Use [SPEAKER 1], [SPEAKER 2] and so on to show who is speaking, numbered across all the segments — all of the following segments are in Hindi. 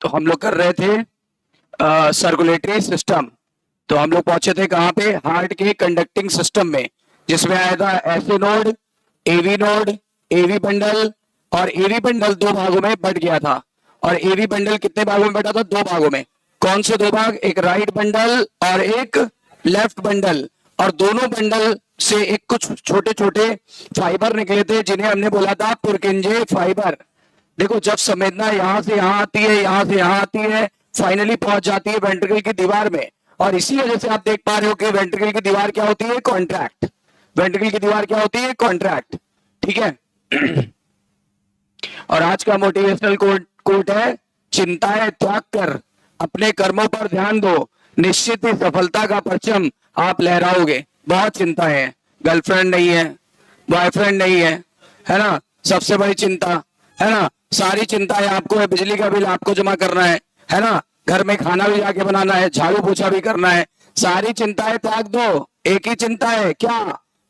[SPEAKER 1] तो हम लोग कर रहे थे सर्कुलेटरी सिस्टम। तो हम लोग पहुंचे थे कहाँ पे, हार्ट के कंडक्टिंग सिस्टम में, जिसमें आया था SA node, AV node, AV bundle. और एवी बंडल दो भागों में बट गया था। और एवी बंडल कितने भागों में बटा था? दो भागों में। कौन से दो भाग? एक राइट बंडल और एक लेफ्ट बंडल। और दोनों बंडल से एक कुछ छोटे छोटे फाइबर निकले थे, जिन्हें हमने बोला था पुरकिंजे फाइबर। देखो, जब संवेदना यहाँ से यहाँ आती है, यहाँ से यहाँ आती है, फाइनली पहुंच जाती है वेंट्रिकल की दीवार में। और इसी वजह से आप देख पा रहे हो कि वेंट्रिकल की दीवार क्या होती है? कॉन्ट्रैक्ट। वेंट्रिकल की दीवार क्या होती है? कॉन्ट्रैक्ट। ठीक है। और आज का मोटिवेशनल कोट है, चिंताएं त्याग कर अपने कर्मों पर ध्यान दो, निश्चित ही सफलता का परचम आप लहराओगे। बहुत चिंताएं हैं, गर्लफ्रेंड नहीं है, बॉयफ्रेंड नहीं है ना, सबसे बड़ी चिंता, है ना, सारी चिंताएं आपको है, बिजली का बिल आपको जमा करना है ना, घर में खाना भी जाके बनाना है, झाड़ू पोछा भी करना है, सारी चिंताएं त्याग दो। एक ही चिंता है, क्या?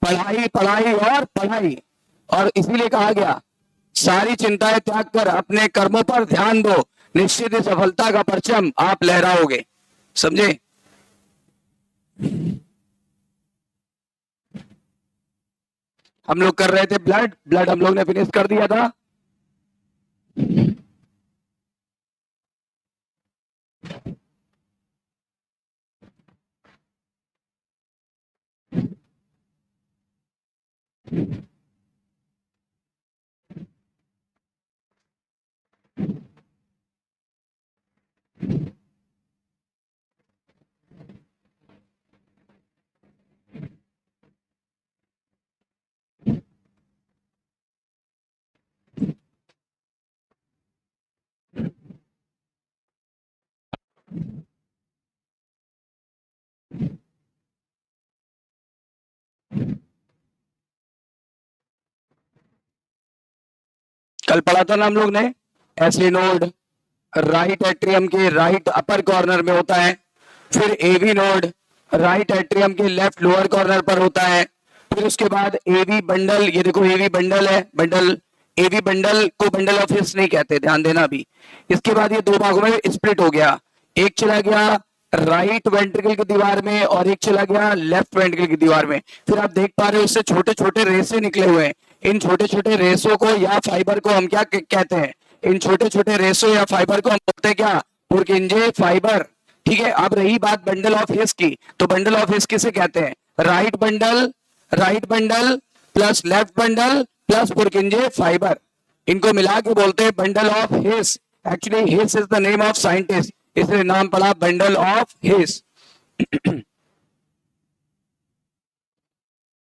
[SPEAKER 1] पढ़ाई, पढ़ाई और पढ़ाई। और इसीलिए कहा गया, सारी चिंताएं त्याग कर अपने कर्मों पर ध्यान दो, निश्चित ही सफलता का परचम आप लहराओगे। समझे? हम लोग कर रहे थे ब्लड ब्लड हम लोग ने फिनिश कर दिया था। कल पढ़ा था ना हम लोग ने, एसी नोड राइट एट्रियम के राइट अपर कॉर्नर में होता है। फिर एवी नोड राइट एट्रियम के लेफ्ट लोअर कॉर्नर पर होता है। फिर उसके बाद एवी बंडल, ये देखो एवी बंडल है, बंडल, एवी बंडल को बंडल ऑफ हिस नहीं कहते, ध्यान देना अभी। इसके बाद ये दो भागों में स्प्लिट हो गया, एक चला गया राइट वेंट्रिकल की दीवार में और एक चला गया लेफ्ट वेंट्रिकल की दीवार में। फिर आप देख पा रहे हो इससे छोटे छोटे रेसे निकले हुए हैं। इन छोटे छोटे रेसों को या फाइबर को हम क्या कहते हैं? इन छोटे छोटे रेसों या फाइबर को हम बोलते हैं क्या? पुरकिंजे फाइबर। ठीक है। अब रही बात बंडल ऑफ हिस की, तो बंडल ऑफ हिस किसे कहते हैं? Right bundle plus left bundle plus पुरकिंजे fibre, इनको मिला के बोलते हैं bundle of his. Actually his is the name of scientist, इसलिए नाम पड़ा बंडल ऑफ हिस।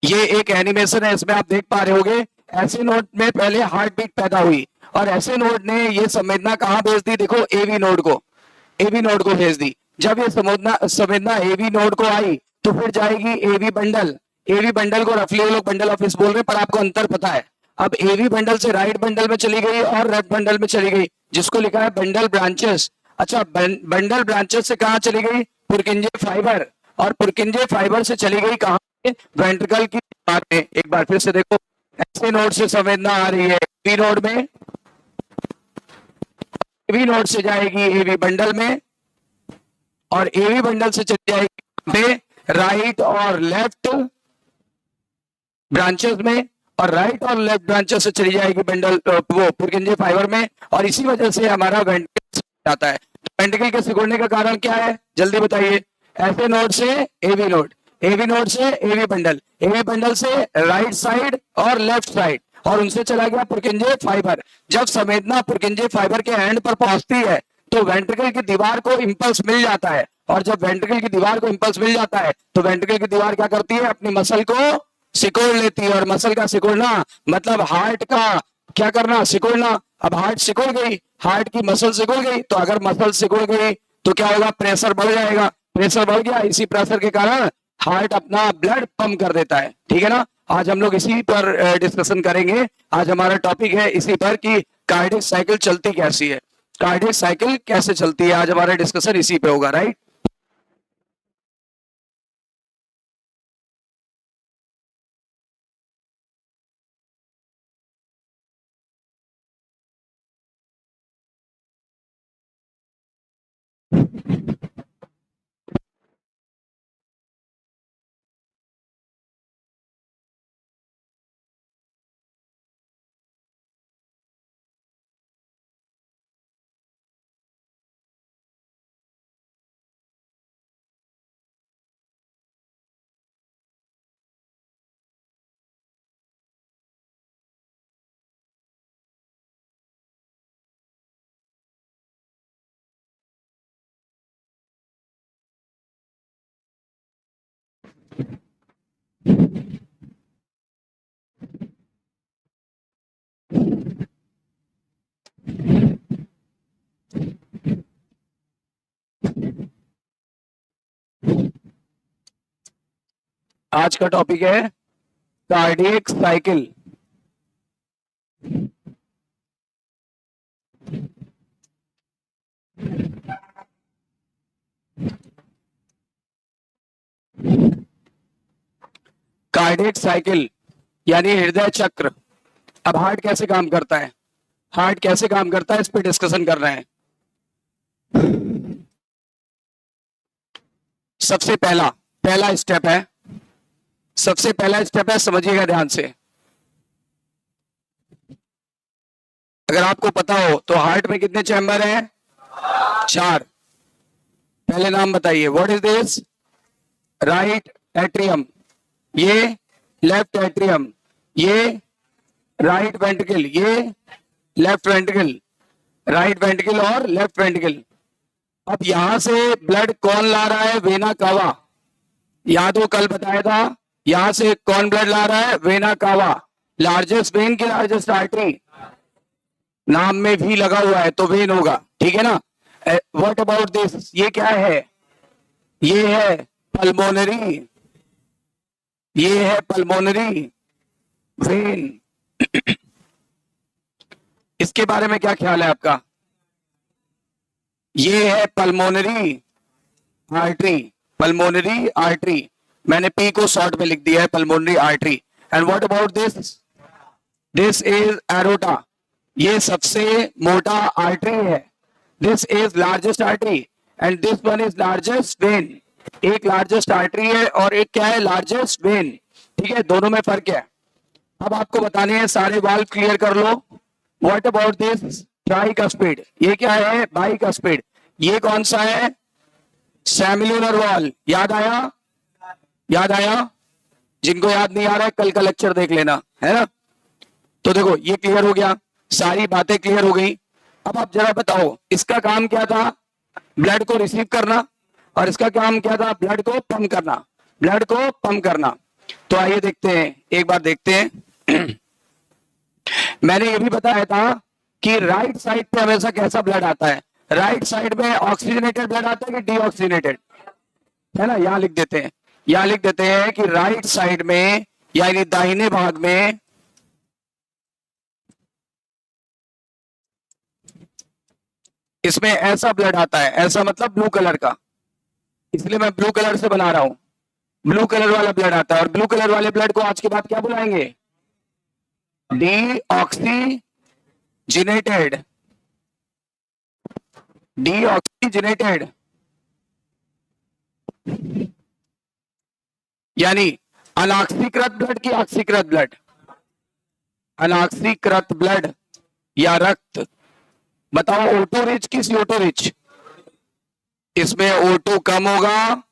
[SPEAKER 1] ये एक एनिमेशन है, इसमें आप देख पा रहे होगे, ऐसे नोड में पहले हार्ट बीट पैदा हुई और ऐसे नोड ने ये संवेदना कहां भेज दी? देखो, एवी नोड को, एवी नोड को भेज दी। जब ये संवेदना संवेदना एवी नोड को आई तो फिर जाएगी एवी बंडल। एवी बंडल को रफली लोग बंडल ऑफिस बोल रहे हैं, पर आपको अंतर पता है। अब एवी बंडल से राइट बंडल में चली गई और लेफ्ट बंडल में चली गई, जिसको लिखा है बंडल ब्रांचेस। अच्छा, बंडल ब्रांचेस से कहा चली गई? पुरकिंजे फाइबर। और पुरकिंजे फाइबर से चली गई कहां? वेंट्रिकल की दीवार में। एक बार फिर से देखो, ऐसे नोड से संवेदना आ रही है एवी नोड में, एवी नोड से जाएगी एवी बंडल में और एवी बंडल से चली जाएगी पे राइट और लेफ्ट ब्रांचेस में, और राइट और लेफ्ट ब्रांचेस से चली जाएगी बंडल वो पुरकिंजे फाइबर में। और इसी वजह से हमारा वेंट्रिकल जाता है। तो वेंट्रिकल के सिकुड़ने का कारण क्या है? जल्दी बताइए। ऐसे नोड से एवी नोड, एवी नोड से एवी बंडल, एवी बंडल से राइट साइड और लेफ्ट साइड, और उनसे चला गया पुरकिंजे फाइबर। जब संवेदना पुरकिंजे फाइबर के एंड पर पहुंचती है तो वेंट्रिकल की दीवार को इंपल्स मिल जाता है। और जब वेंट्रिकल की दीवार को इंपल्स मिल जाता है तो वेंट्रिकल की दीवार क्या करती है? अपनी मसल को सिकोड़ लेती है। और मसल का सिकोड़ना मतलब हार्ट का क्या करना? सिकोड़ना। अब हार्ट सिकुड़ गई, हार्ट की मसल सिकुड़ गई, तो अगर मसल सिकुड़ गई तो क्या होगा? प्रेशर बढ़ जाएगा। प्रेशर बढ़ गया, इसी प्रेशर के कारण हार्ट अपना ब्लड पंप कर देता है। ठीक है ना? आज हम लोग इसी पर डिस्कशन करेंगे। आज हमारा टॉपिक है इसी पर कि कार्डियक साइकिल चलती कैसी है, कार्डियक साइकिल कैसे चलती है। आज हमारा डिस्कशन इसी पे होगा, राइट? आज का टॉपिक है कार्डियक साइकिल। कार्डियक साइकिल यानी हृदय चक्र। अब हार्ट कैसे काम करता है, हार्ट कैसे काम करता है, इस पे डिस्कशन कर रहे हैं। सबसे पहला पहला स्टेप है, सबसे पहला स्टेप है, समझिएगा ध्यान से। अगर आपको पता हो तो हार्ट में कितने चैम्बर हैं? 4। पहले नाम बताइए। What is this? Right atrium, ये लेफ्ट एट्रियम, ये राइट वेंट्रिकल, ये लेफ्ट वेंट्रिकल, राइट वेंट्रिकल और लेफ्ट वेंट्रिकल। अब यहां से ब्लड कौन ला रहा है? Vena cava. याद हो कल बताया था, यहां से कौन ब्लड ला रहा है? Vena cava. लार्जेस्ट वेन की लार्जेस्ट आर्टरी, नाम में भी लगा हुआ है तो वेन होगा, ठीक है ना। What about this? ये क्या है? ये है पल्मोनरी, ये है पल्मोनरी वेन। इसके बारे में क्या ख्याल है आपका? ये है पल्मोनरी आर्टरी, पल्मोनरी आर्टरी। मैंने पी को शॉर्ट में लिख दिया है, pulmonary artery. And what about this? This is aorta, ये सबसे मोटा आर्टरी है। This is largest artery and this one is largest when. एक लार्जेस्ट आर्टरी है और एक क्या है? लार्जेस्ट वेन, ठीक है, दोनों में फर्क है। अब आपको बताने हैं, सारे वाल्व क्लियर कर लो। What about this? ट्राइकस्पिड, ये क्या है? बाइकस्पिड। ये कौन सा है? Semilunar valve. याद आया? याद आया? जिनको याद नहीं आ रहा है कल का लेक्चर देख लेना, है ना। तो देखो ये क्लियर हो गया, सारी बातें क्लियर हो गई। अब आप जरा बताओ, इसका काम क्या था? ब्लड को रिसीव करना, और इसका काम क्या था? ब्लड को पंप करना, ब्लड को पंप करना। तो आइए देखते हैं, एक बार देखते हैं। मैंने ये भी बताया था कि राइट साइड पे हमेशा कैसा ब्लड आता है? राइट साइड में ऑक्सीजनेटेड ब्लड आता है कि डीऑक्सीजनेटेड, है ना। यहां लिख देते हैं, यहां लिख देते हैं कि राइट साइड में यानी दाहिने भाग में इसमें ऐसा ब्लड आता है, ऐसा मतलब ब्लू कलर का, इसलिए मैं ब्लू कलर से बना रहा हूं। ब्लू कलर वाला ब्लड आता है, और ब्लू कलर वाले ब्लड को आज के बाद क्या बुलाएंगे? डीऑक्सीजिनेटेड, डीऑक्सीजिनेटेड यानी अनाक्सीकृत ब्लड की ऑक्सीकृत ब्लड, अनाक्सीकृत ब्लड या रक्त। बताओ O2 रिच की CO2 रिच? इसमें O2 कम होगा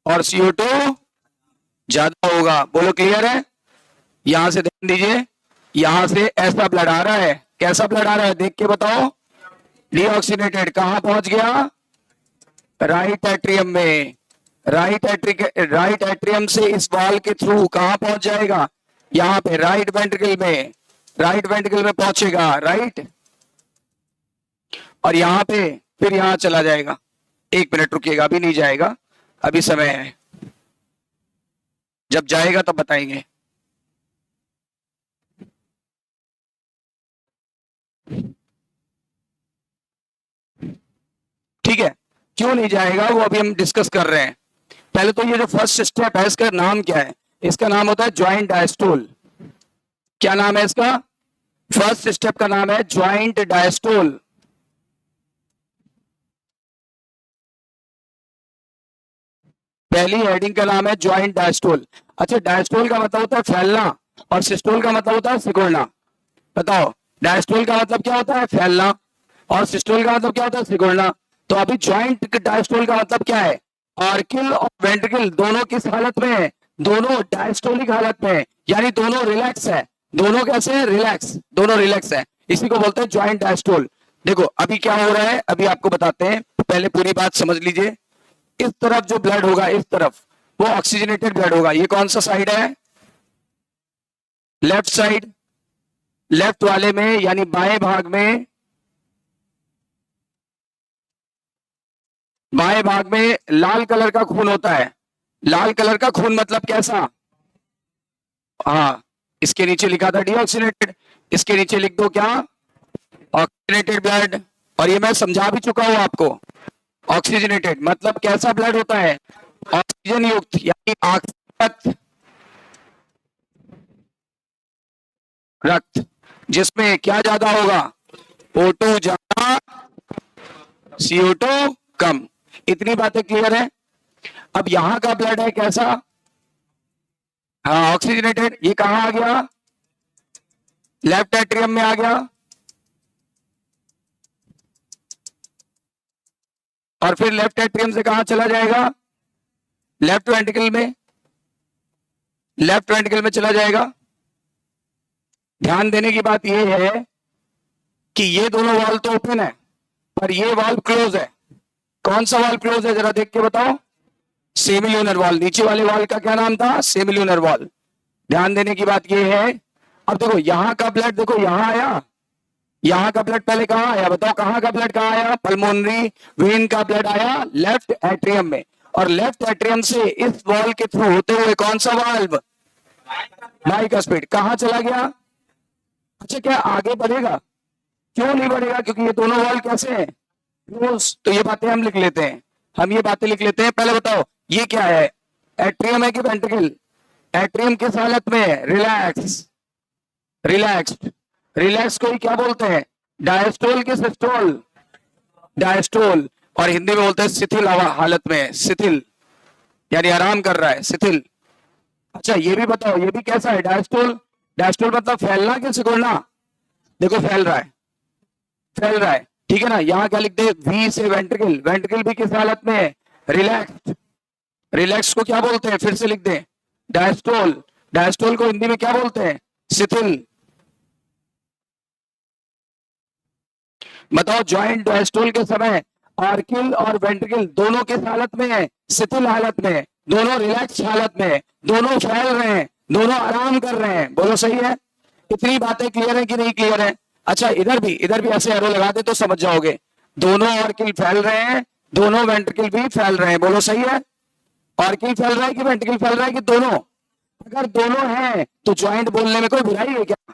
[SPEAKER 1] और CO2 ज्यादा होगा। बोलो क्लियर है? यहां से ध्यान दीजिए, यहां से ऐसा ब्लड आ रहा है, कैसा ब्लड आ रहा है देख के बताओ। डीऑक्सीनेटेड। कहां पहुंच गया? राइट एट्रियम में। राइट एट्रियम से इस वॉल के थ्रू कहां पहुंच जाएगा? यहां पे राइट वेंट्रिकल में, राइट वेंट्रिकल में पहुंचेगा, राइट। और यहां पे फिर यहां चला जाएगा। एक मिनट रुकिएगा, अभी नहीं जाएगा, अभी समय है, जब जाएगा तब बताएंगे। ठीक है, क्यों नहीं जाएगा वो अभी हम डिस्कस कर रहे हैं। पहले तो ये जो फर्स्ट स्टेप है इसका नाम क्या है? इसका नाम होता है ज्वाइंट डायस्टोल। क्या नाम है इसका? फर्स्ट स्टेप का नाम है ज्वाइंट डायस्टोल। पहली हेडिंग का नाम है ज्वाइंट डायस्टोल। अच्छा, डायस्टोल का मतलब होता है फैलना, और सिस्टोल का मतलब होता है सिकुड़ना। बताओ, डायस्टोल का मतलब क्या होता है? फैलना, और सिस्टोल का मतलब क्या होता है? सिकुड़ना। तो अभी ज्वाइंट डायस्टोल का मतलब क्या है? आर्किल और वेंट्रिकल दोनों किस हालत में है? दोनों डायस्टोलिक हालत में है, यानी दोनों रिलैक्स है। दोनों कैसे है? रिलैक्स, दोनों रिलैक्स है, इसी को बोलते हैं ज्वाइंट डायस्टोल। देखो अभी क्या हो रहा है, अभी आपको बताते हैं, पहले पूरी बात समझ लीजिए। इस तरफ जो ब्लड होगा, इस तरफ वो ऑक्सीजनेटेड ब्लड होगा। ये कौन सा साइड है? Left side. लेफ्ट वाले में यानी बाएं भाग में, बाएं भाग में लाल कलर का खून होता है। लाल कलर का खून मतलब कैसा? हाँ, इसके नीचे लिखा था डीऑक्सीनेटेड, इसके नीचे लिख दो क्या? Oxygenated blood. और ये मैं समझा भी चुका हूं आपको। ऑक्सीजनेटेड मतलब कैसा ब्लड होता है? ऑक्सीजन युक्त यानी ऑक्सीजन रक्त, जिसमें क्या ज्यादा होगा? O2 ज्यादा, CO2 कम। इतनी बातें क्लियर है? अब यहां का ब्लड है कैसा? हाँ, ऑक्सीजनेटेड। ये कहां आ गया? लेफ्ट एट्रियम में आ गया। और फिर लेफ्ट एट्रियम से कहां चला जाएगा? लेफ्ट वेंट्रिकल में। लेफ्ट वेंट्रिकल में चला जाएगा। ध्यान देने की बात यह है कि ये दोनों वाल्व तो ओपन है, पर ये वाल्व क्लोज है। कौन सा वाल्व क्लोज है जरा देख के बताओ? Semilunar valve. नीचे वाले वाल्व का क्या नाम था? Semilunar valve. ध्यान देने की बात यह है, अब देखो यहां का ब्लड, देखो यहां आया, यहां का ब्लड पहले कहां आया? बताओ कहां का ब्लड कहां आया? पल्मोनरी वेन का ब्लड आया लेफ्ट एट्रियम में, और लेफ्ट एट्रियम से इस वाल्व के थ्रू होते हुए कौन सा वाल्व? बाइकस्पिड। कहां चला गया? अच्छा, क्या आगे बढ़ेगा? क्यों नहीं बढ़ेगा? क्योंकि ये दोनों वाल्व कैसे हैं? क्लोज। तो ये बातें हम लिख लेते हैं, हम ये बातें लिख लेते हैं। पहले बताओ ये क्या है? एट्रियम है कि वेंट्रिकल? एट्रियम किस हालत में है? रिलैक्स। रिलैक्स्ड। रिलैक्स को ही क्या बोलते हैं? डायस्टोल के सिस्टोल? डायस्टोल। और हिंदी में बोलते हैं शिथिल हालत में, शिथिल यानी आराम कर रहा है, शिथिल। अच्छा ये भी बताओ, ये भी कैसा है? डायस्टोल। डायस्टोल मतलब फैलना कि सिकुड़ना? देखो फैल रहा है, फैल रहा है, ठीक है ना। यहां क्या लिख दे? वी से वेंट्रिकल। वेंट्रिकल भी किस हालत में है? रिलैक्स्ड। रिलैक्स को क्या बोलते हैं? फिर से लिख दे, डायस्टोल। डायस्टोल को हिंदी में क्या बोलते हैं? शिथिल। बताओ ज्वाइंट डायस्टोल के समय आर्किल और वेंट्रिकल दोनों किस हालत में है? शिथिल हालत में। दोनों रिलैक्स हालत में, दोनों फैल रहे हैं, दोनों आराम कर रहे हैं। बोलो सही है? इतनी बातें क्लियर है कि नहीं क्लियर है? अच्छा इधर भी ऐसे एरो लगा दे तो समझ जाओगे। दोनों आर्किल फैल रहे हैं, दोनों वेंट्रिकल भी फैल रहे हैं। बोलो सही है? आर्किल फैल रहा है कि वेंट्रिकल फैल रहा है कि दोनों? अगर दोनों है तो ज्वाइंट बोलने में कोई बुराई है क्या?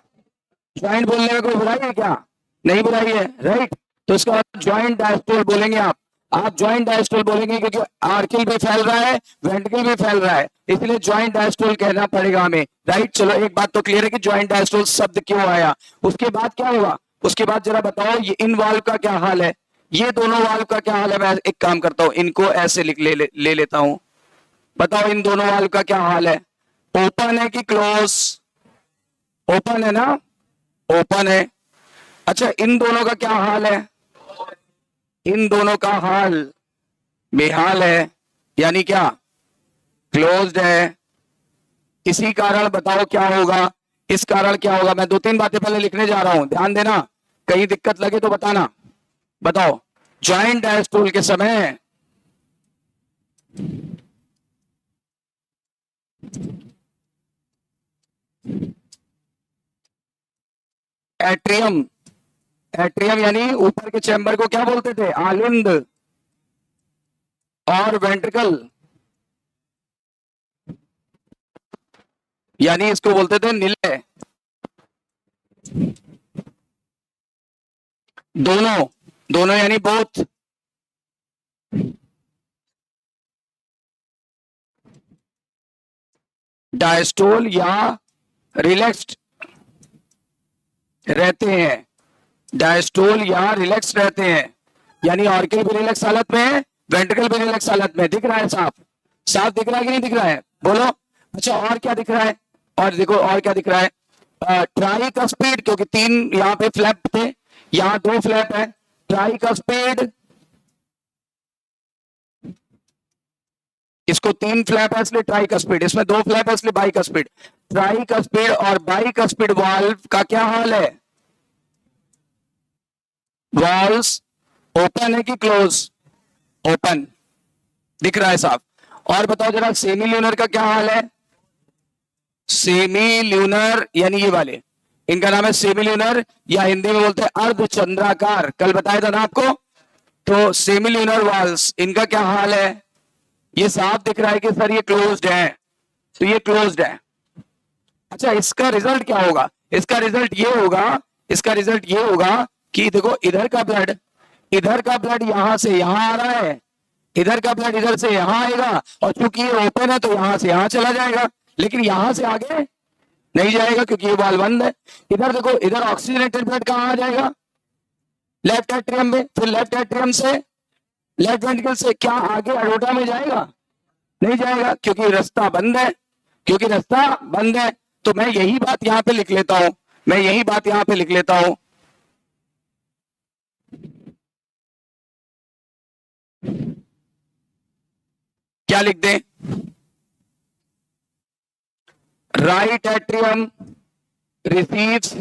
[SPEAKER 1] ज्वाइंट बोलने में कोई बुराई है क्या? नहीं बुराई है, राइट। तो इसका ज्वाइंट डायस्टोल बोलेंगे आप ज्वाइंट डायस्टोल बोलेंगे क्योंकि आर्किल भी फैल रहा है, वेंट्रिकल भी फैल रहा है, इसलिए ज्वाइंट डायस्टोल कहना पड़ेगा हमें, राइट। चलो एक बात तो क्लियर है कि ज्वाइंट डायस्टोल शब्द क्यों आया। उसके बाद क्या होगा? उसके बाद जरा बताओ ये इन वाल्व का क्या हाल है? ये दोनों वाल्व का क्या हाल है? मैं एक काम करता हूं, इनको ऐसे लिख ले लेता हूं। बताओ इन दोनों वाल्व का क्या हाल है? ओपन है कि क्लोज? ओपन है ना? ओपन है। अच्छा इन दोनों का क्या हाल है? इन दोनों का हाल बेहाल है, यानी क्या? क्लोज्ड है। इसी कारण बताओ क्या होगा? इस कारण क्या होगा? मैं दो तीन बातें पहले लिखने जा रहा हूं, ध्यान देना, कहीं दिक्कत लगे तो बताना। बताओ ज्वाइंट डायस्टोल के समय एट्रियम, एट्रियम यानी ऊपर के चैम्बर को क्या बोलते थे? आलिंद। और वेंट्रिकल यानी इसको बोलते थे निलय। दोनों, दोनों यानी बोथ। डायस्टोल या रिलैक्स्ड रहते हैं, डायस्टोल या रिलैक्स रहते हैं, यानी ऑर्किल भी रिलैक्स हालत में है, वेंट्रिकल भी रिलैक्स हालत में। दिख रहा है साफ? साफ दिख रहा है कि नहीं दिख रहा है? बोलो। अच्छा और क्या दिख रहा है? और देखो और क्या दिख रहा है? ट्राइकस्पिड, क्योंकि तीन यहाँ पे फ्लैप थे, यहाँ दो फ्लैप है। ट्राइकस्पिड, इसको तीन फ्लैप है इसलिए ट्राइकस्पिड, इसमें दो फ्लैप है इसलिए बाइकस्पिड। ट्राइकस्पिड और बाइकस्पिड वाल्व का क्या हाल है? वाल्व्स ओपन है कि क्लोज? ओपन। दिख रहा है साफ? और बताओ जरा सेमी ल्यूनर का क्या हाल है? सेमी ल्यूनर यानी ये वाले, इनका नाम है सेमी ल्यूनर, या हिंदी में बोलते हैं अर्धचंद्राकार, कल बताया था ना आपको। तो सेमी ल्यूनर वॉल्स, इनका क्या हाल है? ये साफ दिख रहा है कि सर ये क्लोज्ड है, तो ये क्लोज्ड है। अच्छा, इसका रिजल्ट क्या होगा? इसका रिजल्ट ये होगा, इसका रिजल्ट ये होगा कि देखो इधर का ब्लड यहां से यहां आ रहा है, इधर का ब्लड इधर से यहां आएगा, और चूंकि ये ओपन है तो यहां से यहां चला जाएगा, लेकिन यहां से आगे नहीं जाएगा क्योंकि ये वाल्व बंद है। इधर देखो, इधर ऑक्सीजनेटेड ब्लड कहां आ जाएगा? लेफ्ट एट्रियम में। फिर लेफ्ट एट्रियम से, लेफ्ट वेंट्रिकल से क्या आगे अरोटा में जाएगा? नहीं जाएगा क्योंकि रास्ता बंद है, क्योंकि रास्ता बंद है। तो मैं यही बात यहां पे लिख लेता हूं, मैं यही बात यहां पे लिख लेता हूं। क्या लिख दें? Right atrium receives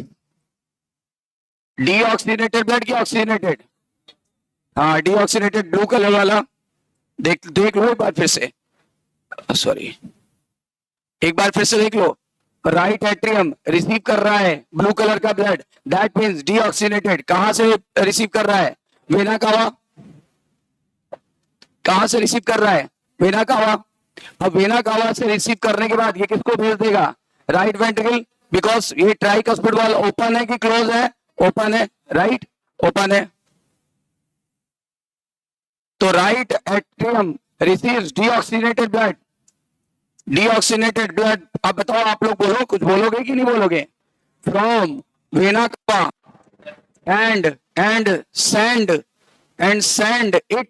[SPEAKER 1] deoxygenated blood की ऑक्सीजनेटेड, हाँ डीऑक्सीनेटेड ब्लू कलर वाला, देख लो एक बार फिर से, सॉरी एक बार फिर से देख लो। राइट एट्रियम रिसीव कर रहा है ब्लू कलर का ब्लड, दैट मींस डीऑक्सीनेटेड। कहां से रिसीव कर रहा है? Vena cava. कहां से रिसीव कर रहा है? Vena cava. अब वेना कावा से रिसीव करने के बाद ये किसको भेज देगा? राइट वेंट्रिकल, बिकॉज ये ट्राइकस्पिड वॉल ओपन है कि क्लोज है? ओपन है, राइट ओपन है। तो right atrium receives deoxygenated blood, deoxygenated blood. अब बताओ आप लोग बोलो, कुछ बोलोगे कि नहीं बोलोगे? From vena cava and send it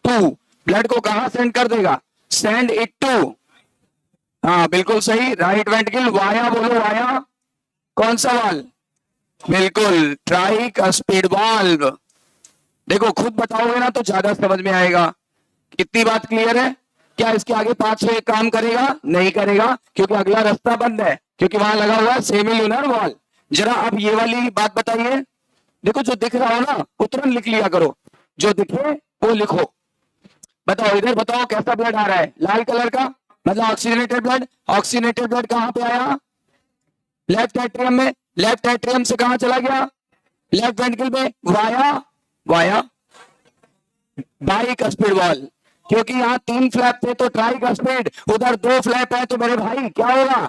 [SPEAKER 1] to, blood को कहां सेंड कर देगा? सेंड इट टू, हाँ बिल्कुल सही, राइट वेंट्रिकल। वाया बोलो, वाया कौन सा वाल्व? बिल्कुल ट्राइकस्पिड वाल्व। देखो खुद बताओगे ना तो ज्यादा समझ में आएगा। कितनी बात क्लियर है? क्या इसके आगे 5 काम करेगा? नहीं करेगा, क्योंकि अगला रास्ता बंद है, क्योंकि वहां लगा हुआ है सेमी ल्यूनर वाल्व। जरा अब ये वाली बात बताइए। देखो जो दिख रहा हो ना तुरंत लिख लिया करो, जो दिखे वो लिखो। बताओ इधर बताओ कैसा ब्लड आ रहा है? लाल कलर का, मतलब ऑक्सीजनेटेड ब्लड। ऑक्सीजनेटेड ब्लड कहां पे आया? लेफ्ट एट्रियम में। लेफ्ट एट्रियम से कहां चला गया? लेफ्ट वेंट्रिकल में, वाया बाइकस्पिड वॉल्व। क्योंकि यहाँ 3 फ्लैप थे तो ट्राइकस्पिड, उधर 2 फ्लैप है तो मेरे भाई क्या होगा?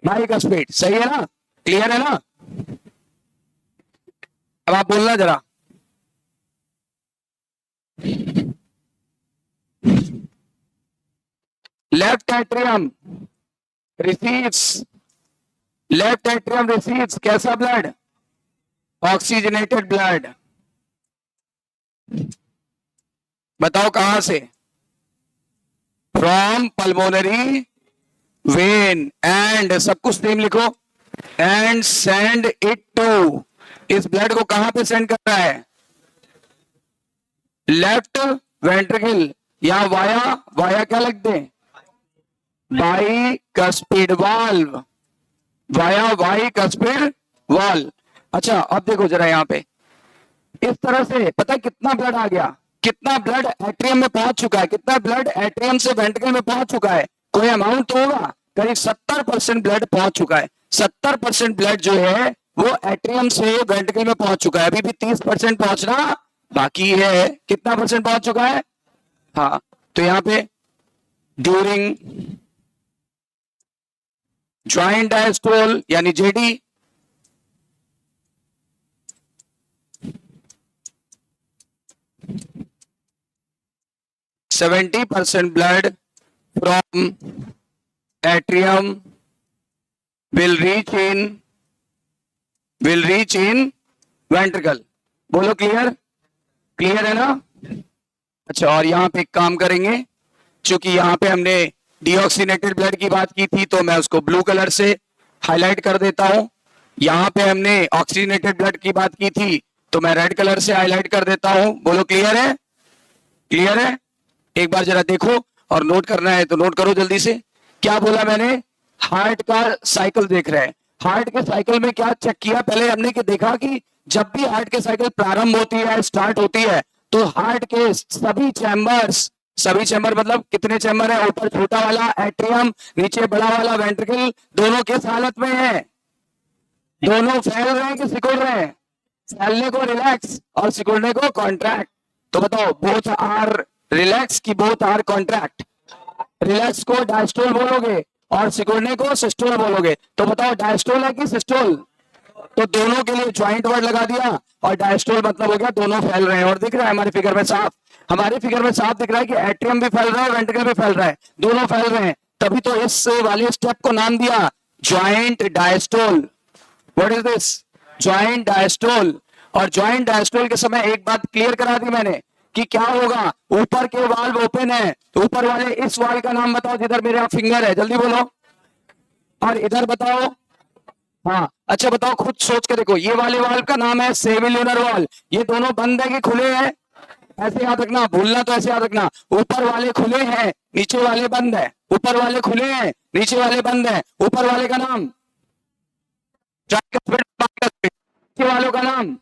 [SPEAKER 1] बाइकस्पिड। सही है ना? क्लियर है ना? अब आप बोलना जरा। लेफ्ट एट्रियम रिसीव्स कैसा ब्लड? Oxygenated blood. बताओ कहां से? फ्रॉम पल्मोनरी वेन एंड, सब कुछ नेम लिखो, एंड सेंड इट टू। इस ब्लड को कहां पे सेंड कर रहा है? Left ventricle. या वाया क्या लिख दें? Bicuspid valve, via bicuspid valve. अच्छा अब देखो जरा यहाँ पे, इस तरह से पता है कितना ब्लड आ गया? कितना ब्लड एट्रियम में पहुंच चुका है? कितना ब्लड एट्रियम से वेंट्रिकल में पहुंच चुका है? कोई अमाउंट तो होगा, करीब 70% ब्लड पहुंच चुका है। 70% ब्लड जो है वो एट्रियम से वेंट्रिकल में पहुंच चुका है, अभी भी 30% पहुंचना बाकी है। कितना परसेंट पहुंच चुका है? हाँ, तो यहां पे ड्यूरिंग ज्वाइंट डायस्टोल यानी JD, %70 blood from atrium will reach in ventricle। बोलो क्लियर? क्लियर है ना? अच्छा, और यहां पे एक काम करेंगे, क्योंकि यहां पे हमने डीऑक्सीनेटेड ब्लड की बात की थी तो मैं उसको ब्लू कलर से हाईलाइट कर देता हूं। यहां पे हमने ऑक्सीजनेटेड ब्लड की बात की थी तो मैं रेड कलर से हाईलाइट कर देता हूं। बोलो क्लियर है? क्लियर है? एक बार जरा देखो, और नोट करना है तो नोट करो जल्दी से। क्या बोला मैंने? हार्ट का साइकिल देख रहे हैं। हार्ट के साइकिल में क्या चेक किया? पहले हमने कि देखा कि जब भी हार्ट के साइकिल प्रारंभ होती है, स्टार्ट होती है, तो हार्ट के सभी चैम्बर्स सभी चैम्बर मतलब कितने चैम्बर है? ऊपर छोटा वाला एट्रियम, नीचे बड़ा वाला वेंट्रिकल, दोनों किस हालत में है? दोनों फैल रहे हैं कि सिकुड़ रहे हैं? फैलने को रिलैक्स और सिकुड़ने को कॉन्ट्रैक्ट। तो बताओ बोथ आर रिलैक्स की बोथ आर कॉन्ट्रैक्ट? रिलैक्स को डायस्टोल बोलोगे और सिकुड़ने को सिस्टोल बोलोगे। तो बताओ डायस्टोल है कि सिस्टोल? तो दोनों के लिए ज्वाइंट वर्ड लगा दिया और डायस्टोल मतलब हो गया दोनों फैल रहे हैं। और दिख रहा है हमारे फिगर में साफ, हमारे फिगर में साफ दिख रहा है कि एट्रियम भी फैल रहा है, वेंट्रिकल भी फैल रहा है, दोनों फैल रहे हैं। तभी तो इस वाले स्टेप को नाम दिया joint diastole. What is this? Joint diastole. और ज्वाइंट डायस्टोल के समय एक बात क्लियर करा दी मैंने कि क्या होगा, ऊपर के वाल्व ओपन है, ऊपर वाले इस वाल्व का नाम बताओ जिधर मेरा फिंगर है, जल्दी बोलो। और इधर बताओ। हाँ अच्छा बताओ, खुद सोच के देखो, ये वाले वाल्व का नाम है सेमिल्यूनर वाल्व। ये दोनों बंद है कि खुले हैं? ऐसे याद रखना, भूलना तो ऐसे याद रखना, ऊपर वाले खुले हैं, नीचे वाले बंद है। ऊपर वाले खुले हैं, नीचे वाले बंद है। ऊपर वाले का नाम नीचे वालों का नाम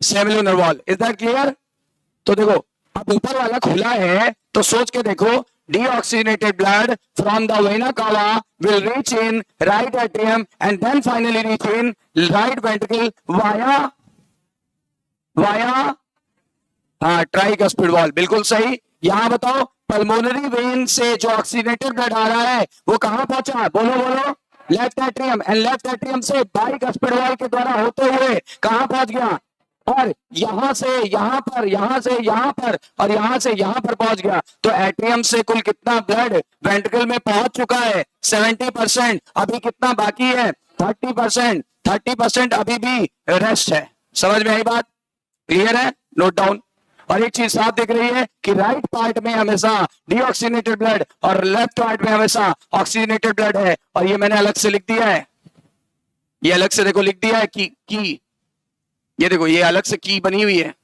[SPEAKER 1] semilunar valve. Is that clear? तो देखो, अब ऊपर वाला खुला है तो सोच के देखो, deoxygenated blood from the vena cava will reach in right atrium and then finally reach in right ventricle via tricuspid wall. बिल्कुल सही। यहां बताओ, पल्मोनरी वेन से जो ऑक्सीजनेटेड ब्लड आ रहा है वो कहां पहुंचा? बोलो बोलो। Left atrium, and left atrium से बाइकस्पिड वॉल के द्वारा होते हुए कहां पहुंच गया? और यहां से यहां पर, यहां से यहां पर, और यहां से यहां पर पहुंच गया। तो एट्रियम से कुल कितना ब्लड वेंट्रिकल में पहुंच चुका है? 70%। अभी कितना बाकी है? 30%। 30% अभी भी रेस्ट है। समझ में आई बात? क्लियर है? Note down. और एक चीज साफ दिख रही है कि राइट पार्ट में हमेशा डीऑक्सीजनेटेड ब्लड और लेफ्ट पार्ट में हमेशा ऑक्सीजनेटेड ब्लड है। और ये मैंने अलग से लिख दिया है, ये अलग से देखो लिख दिया है की, ये देखो ये अलग से की बनी हुई है।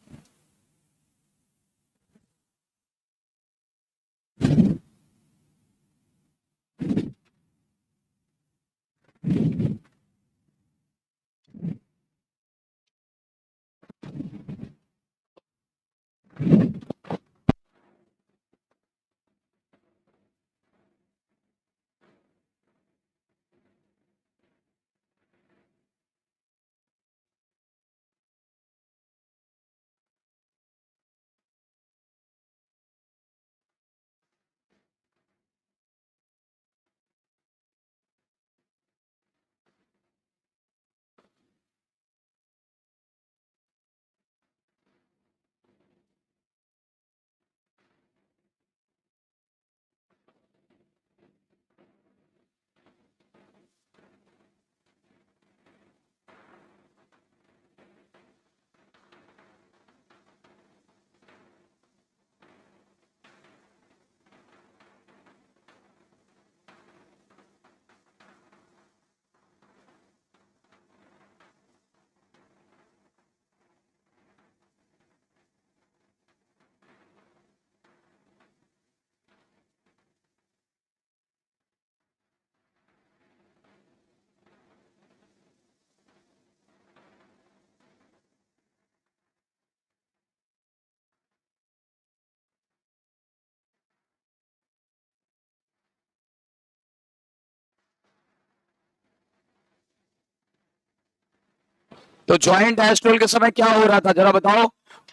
[SPEAKER 1] तो ज्वाइंट डायस्टोल के समय क्या हो रहा था जरा बताओ?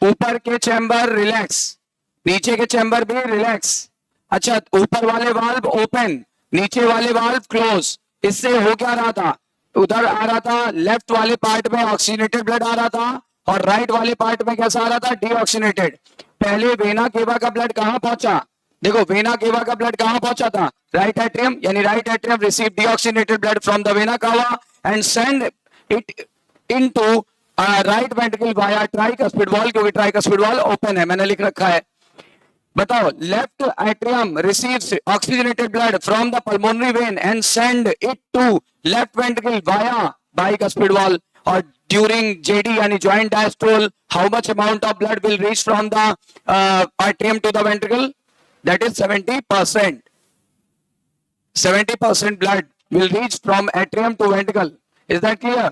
[SPEAKER 1] ऊपर के चैम्बर रिलैक्स, नीचे के चैम्बर भी रिलैक्स। अच्छा, ऊपर वाले वाल्व ओपन, नीचे वाले वाल्व क्लोज। इससे हो क्या रहा था? उधर आ रहा था लेफ्ट वाले पार्ट में ऑक्सीजनेटेड ब्लड आ रहा था और राइट वाले पार्ट में कैसा आ रहा था? डीऑक्सीजनेटेड। पहले वेना केवा का ब्लड कहां पहुंचा? देखो वेना केवा का ब्लड कहां पहुंचा था? राइट एट्रियम, यानी right atrium receive deoxygenated blood from the vena cava and send it into right ventricle via tricuspid valve, क्योंकि ट्राइकस्पिड वॉल ओपन है, मैंने लिख रखा है। बताओ, left atrium receives oxygenated blood from the pulmonary vein and send it to left ventricle via bicuspid valve. और ड्यूरिंग जेडी यानी joint diastole, how much amount of blood will reach from the atrium to the ventricle? That is 70%. 70% blood will reach from atrium to ventricle. Is that clear?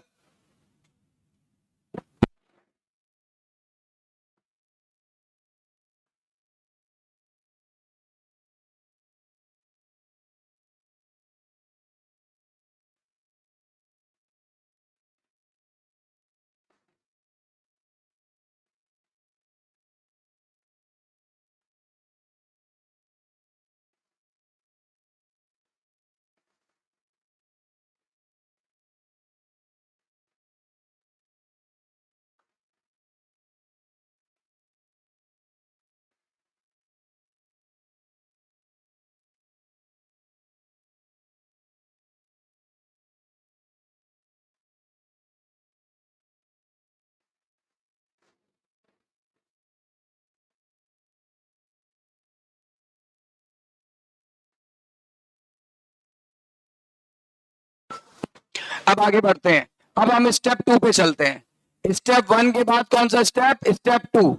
[SPEAKER 1] अब आगे बढ़ते हैं। अब हम स्टेप 2 पे चलते हैं। स्टेप 1 के बाद कौन सा स्टेप? स्टेप 2।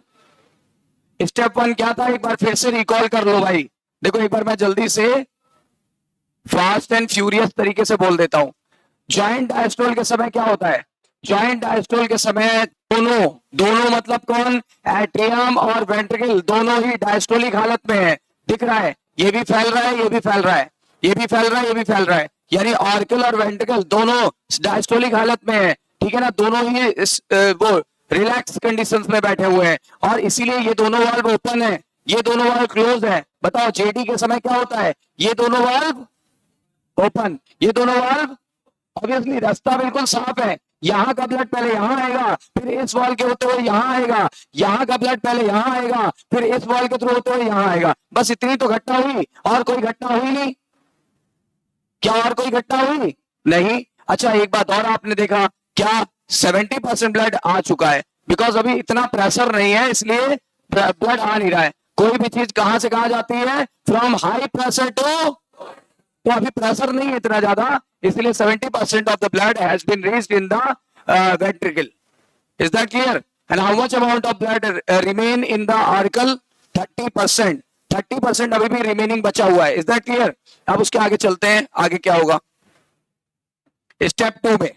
[SPEAKER 1] स्टेप 1 क्या था, एक बार फिर से रिकॉल कर लो भाई। देखो एक बार मैं जल्दी से फास्ट एंड फ्यूरियस तरीके से बोल देता हूं। जॉइंट डायस्टोल के समय क्या होता है? जॉइंट डायस्टोल के समय दोनों दोनों मतलब कौन? एट्रियम और वेंट्रिकल दोनों ही डायस्टोलिक हालत में है। दिख रहा है, ये भी फैल रहा है, ये भी फैल रहा है, ये भी फैल रहा है, ये भी फैल रहा है, यानी ऑर्कल और वेंट्रिकल दोनों डायस्टोलिक हालत में है। ठीक है ना, दोनों ही वो रिलैक्स कंडीशंस में बैठे हुए हैं और इसीलिए ये दोनों वाल्व ओपन है, ये दोनों वाल्व क्लोज है। बताओ जेडी के समय क्या होता है? ये दोनों वाल्व ओपन, ये दोनों वाल्व, ऑब्वियसली रास्ता बिल्कुल साफ है। यहाँ का ब्लड पहले यहाँ आएगा, फिर इस वॉल के होते हुए यहाँ आएगा, यहाँ का ब्लड पहले यहाँ आएगा, फिर इस वॉल के थ्रू होते हुए यहाँ आएगा। बस इतनी तो घटना हुई, और कोई घटना हुई नहीं। क्या और कोई घटना हुई? नहीं। अच्छा एक बात और आपने देखा क्या? 70% ब्लड आ चुका है, बिकॉज अभी इतना प्रेशर नहीं है, इसलिए ब्लड आ नहीं रहा है। कोई भी चीज कहां से कहां जाती है? फ्रॉम हाई प्रेशर टू, तो अभी प्रेशर नहीं है इतना ज्यादा, इसलिए 70% of the blood has been reached in the ventricle. Is that clear? And how much amount of blood remain in the auricle? 30%। 30% अभी भी रिमेनिंग बचा हुआ है। Is that clear? अब उसके आगे चलते हैं, आगे क्या होगा स्टेप 2 में।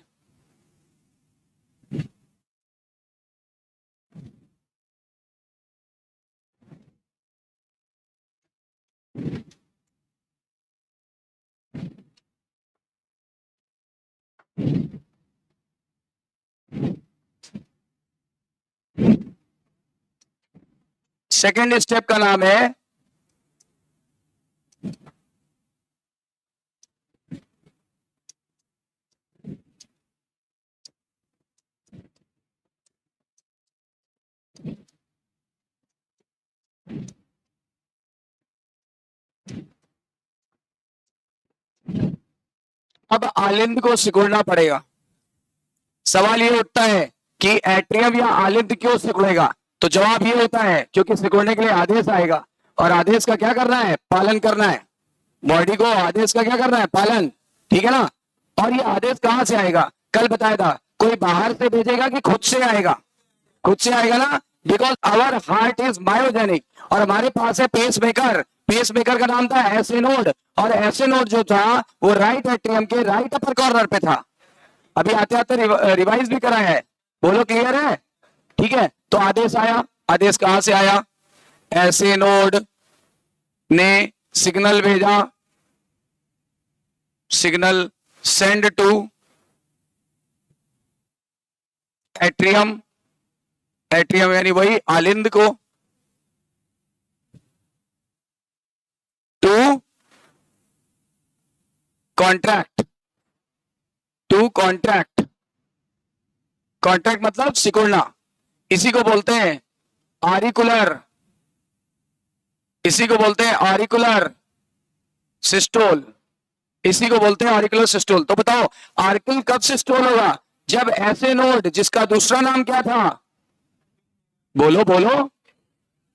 [SPEAKER 1] सेकेंड स्टेप का नाम है अब आलिंद को सिकुड़ना पड़ेगा। सवाल ये उठता है कि एट्रियम या आलिंद क्यों सिकुड़ेगा? तो जवाब ये होता है क्योंकि सिकुड़ने के लिए आदेश आएगा, और आदेश का क्या करना है? पालन करना है। बॉडी को आदेश का क्या करना है? पालन। ठीक है ना? और ये आदेश कहां से आएगा? कल बताया था, कोई बाहर से भेजेगा कि खुद से आएगा? खुद से आएगा ना, because our heart is myogenic, और हमारे पास है पेस मेकर। पेस मेकर का नाम था एसए नोड, और एसए नोड जो था वो राइट एट्रियम के राइट अपर कॉर्नर पे था। अभी आते आते रिवाइज भी करा है। बोलो क्लियर है? ठीक है, तो आदेश आया। आदेश कहां से आया? एसए नोड ने सिग्नल भेजा, signal send to atrium, atrium यानी वही आलिंद को, to contract, to contract. Contract मतलब सिकुड़ना, इसी को बोलते हैं आरिकुलर, इसी को बोलते हैं आरिकुलर सिस्टोल, इसी को बोलते हैं आरिकुलर सिस्टोल। तो बताओ आर्किल कब सिस्टोल होगा? जब ऐसे नोड जिसका दूसरा नाम क्या था? बोलो बोलो,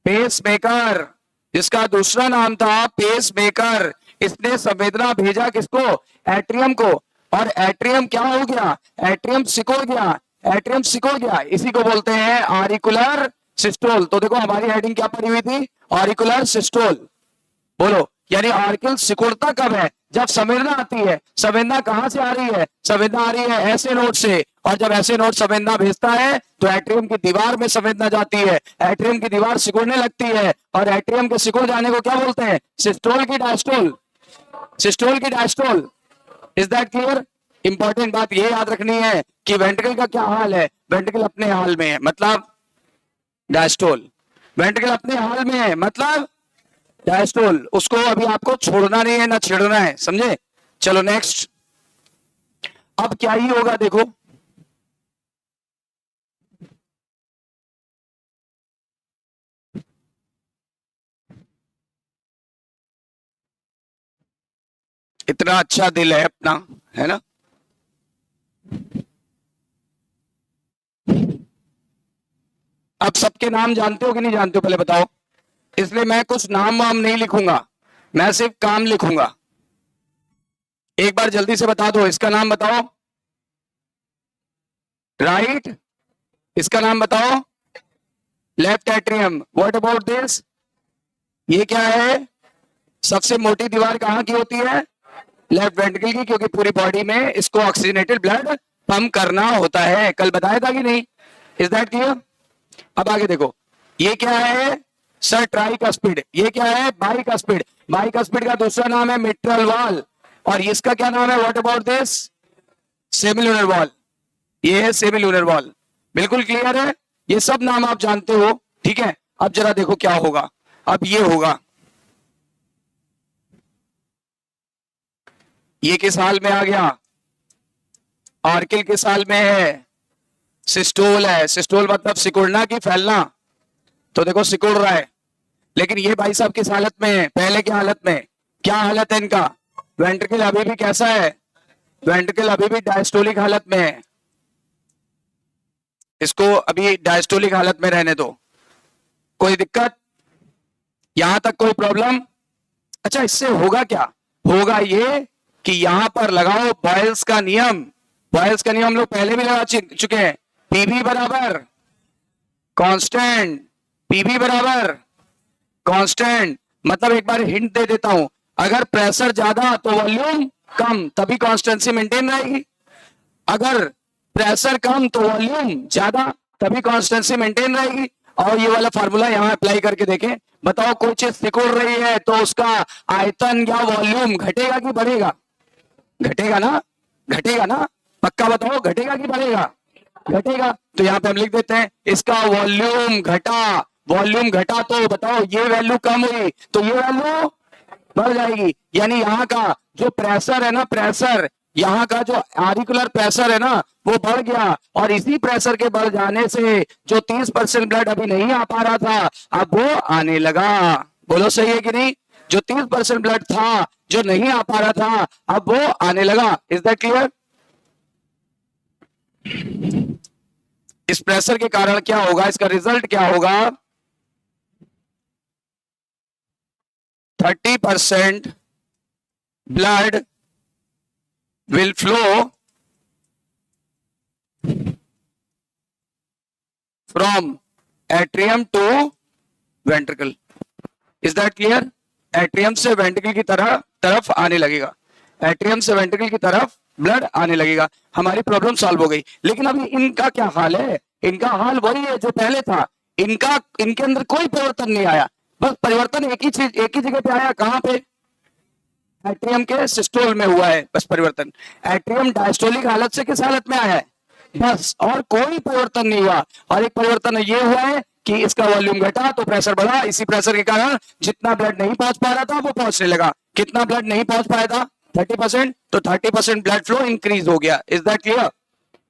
[SPEAKER 1] पेस मेकर, जिसका दूसरा नाम था पेस मेकर, इसने संवेदना भेजा किसको? एट्रियम को, और एट्रियम क्या हो गया? एट्रियम सिकुड़ गया, एट्रियम सिकुड़ गया, इसी को बोलते हैं आरिकुलर सिस्टोल। तो देखो हमारी हेडिंग क्या पड़ी हुई थी? आरिकुलर सिस्टोल। बोलो, यानी आर्किल सिकुड़ता कब है? जब संवेदना आती है। संवेदना कहां से आ रही है? संवेदना आ रही है ऐसे नोड से, और जब ऐसे नोड संवेदना भेजता है तो एट्रियम की दीवार में संवेदना जाती है, एट्रियम की दीवार सिकुड़ने लगती है, और एट्रियम के सिकुड़ जाने को क्या बोलते हैं? सिस्टोल की डायस्टोल, सिस्टोल की diastole. Is that clear? Important बात ये याद रखनी है कि वेंट्रिकल का क्या हाल है? वेंट्रिकल अपने हाल में है, मतलब डायस्टोल। वेंट्रिकल अपने हाल में है, मतलब डायस्टोल। उसको अभी आपको छोड़ना नहीं है ना छेड़ना है, समझे? चलो नेक्स्ट। अब क्या ही होगा देखो, इतना अच्छा दिल है अपना, है ना? अब सबके नाम जानते हो कि नहीं जानते हो पहले बताओ? इसलिए मैं कुछ नाम वाम नहीं लिखूंगा, मैं सिर्फ काम लिखूंगा। एक बार जल्दी से बता दो, इसका नाम बताओ। राइट, इसका नाम बताओ, left atrium. What about this, ये क्या है? सबसे मोटी दीवार कहाँ की होती है? लेफ्ट वेंट्रिकल की, क्योंकि पूरी बॉडी में इसको ऑक्सीजनेटेड ब्लड पंप करना होता है। कल बताया था कि नहीं? Is that clear? अब आगे देखो, ये क्या है सर? ट्राइकस्पिड। ये क्या है? बाइकस्पिड। बाइकस्पिड का दूसरा नाम है मिट्रल वॉल, और इसका क्या नाम है? What about this? Semilunar wall. ये है सेमिलुनर वॉल। बिल्कुल क्लियर है? ये सब नाम आप जानते हो, ठीक है। अब जरा देखो क्या होगा। अब ये होगा, ये किस हाल में आ गया? आर्किल किस हाल में है? सिस्टोल है। सिस्टोल मतलब सिकुड़ना की फैलना। तो देखो सिकुड़ रहा है, लेकिन ये भाई साहब किस हालत में है? पहले की हालत में। क्या हालत है इनका? वेंट्रिकल अभी भी कैसा है? वेंट्रिकल अभी भी डायस्टोलिक हालत में है। इसको अभी डायस्टोलिक हालत में रहने दो। कोई दिक्कत? यहां तक कोई प्रॉब्लम? अच्छा, इससे होगा क्या? होगा ये कि यहां पर लगाओ बॉयल्स का नियम। बॉयल्स का नियम हम लोग पहले भी लगा चुके हैं। पीवी बराबर कांस्टेंट, पीवी बराबर कांस्टेंट। मतलब एक बार हिंट दे देता हूं, अगर प्रेशर ज्यादा तो वॉल्यूम कम, तभी कांस्टेंसी मेंटेन रहेगी। अगर प्रेशर कम तो वॉल्यूम ज्यादा, तभी कांस्टेंसी मेंटेन रहेगी। और ये वाला फार्मूला यहां अप्लाई करके देखें। बताओ, कोई चीज सिकुड़ रही है तो उसका आयतन या वॉल्यूम घटेगा कि बढ़ेगा? घटेगा ना? घटेगा ना? पक्का बताओ, घटेगा कि बढ़ेगा? घटेगा। तो यहाँ पे हम लिख देते हैं इसका वॉल्यूम घटा। वॉल्यूम घटा तो बताओ, ये वैल्यू कम हुई तो ये वैल्यू बढ़ जाएगी। यानी यहाँ का जो प्रेशर है ना, प्रेशर, यहाँ का जो आरिकुलर प्रेशर है ना, वो बढ़ गया। और इसी प्रेशर के बढ़ जाने से जो 30% ब्लड अभी नहीं आ पा रहा था, अब वो आने लगा। बोलो सही है कि नहीं? जो 30% ब्लड था जो नहीं आ पा रहा था, अब वो आने लगा। Is that clear? इस प्रेशर के कारण क्या होगा? इसका रिजल्ट क्या होगा? 30% blood will flow from atrium to ventricle. Is that clear? Atrium से वेंट्रिकल की तरफ आने लगेगा। एट्रियम से वेंट्रिकल की तरफ ब्लड आने लगेगा। हमारी प्रॉब्लम सॉल्व हो गई। लेकिन अभी इनका क्या हाल है? इनका हाल वही है जो पहले था। इनका, इनके अंदर कोई परिवर्तन नहीं आया। बस परिवर्तन एक ही चीज, एक ही जगह पे आया। कहां पे? एट्रियम के सिस्टोल में हुआ है बस परिवर्तन। एट्रियम डायस्टोलिक हालत से किस हालत में आया है? बस, और कोई परिवर्तन नहीं हुआ। और एक परिवर्तन ये हुआ है कि इसका वॉल्यूम घटा तो प्रेशर बढ़ा। इसी प्रेशर के कारण जितना ब्लड नहीं पहुंच पा रहा था वो पहुंचने लगा। कितना ब्लड नहीं पहुंच पाया था? 30%। तो 30% ब्लड फ्लो इंक्रीज हो गया। Is that clear?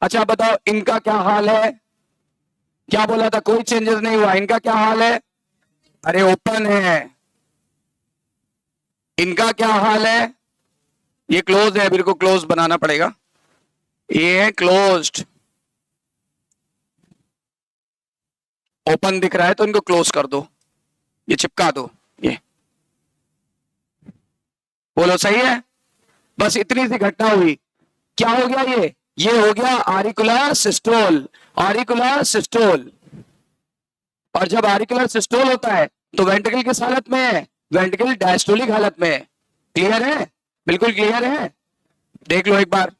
[SPEAKER 1] अच्छा बताओ, इनका क्या हाल है? क्या बोला था? कोई चेंजेस नहीं हुआ। इनका क्या हाल है? अरे ओपन है। इनका क्या हाल है? ये क्लोज है, मेरे को क्लोज बनाना पड़ेगा। ये है क्लोज्ड। ओपन दिख रहा है तो इनको क्लोज कर दो, ये चिपका दो। ये बोलो सही है? बस इतनी सी घटना हुई। क्या हो गया? ये हो गया आरिकुलर सिस्टोल। आरिकुलर सिस्टोल। और जब आरिकुलर सिस्टोल होता है तो वेंट्रिकल किस हालत में है? वेंट्रिकल डायस्टोलिक हालत में है। क्लियर है? बिल्कुल क्लियर है? देख लो एक बार।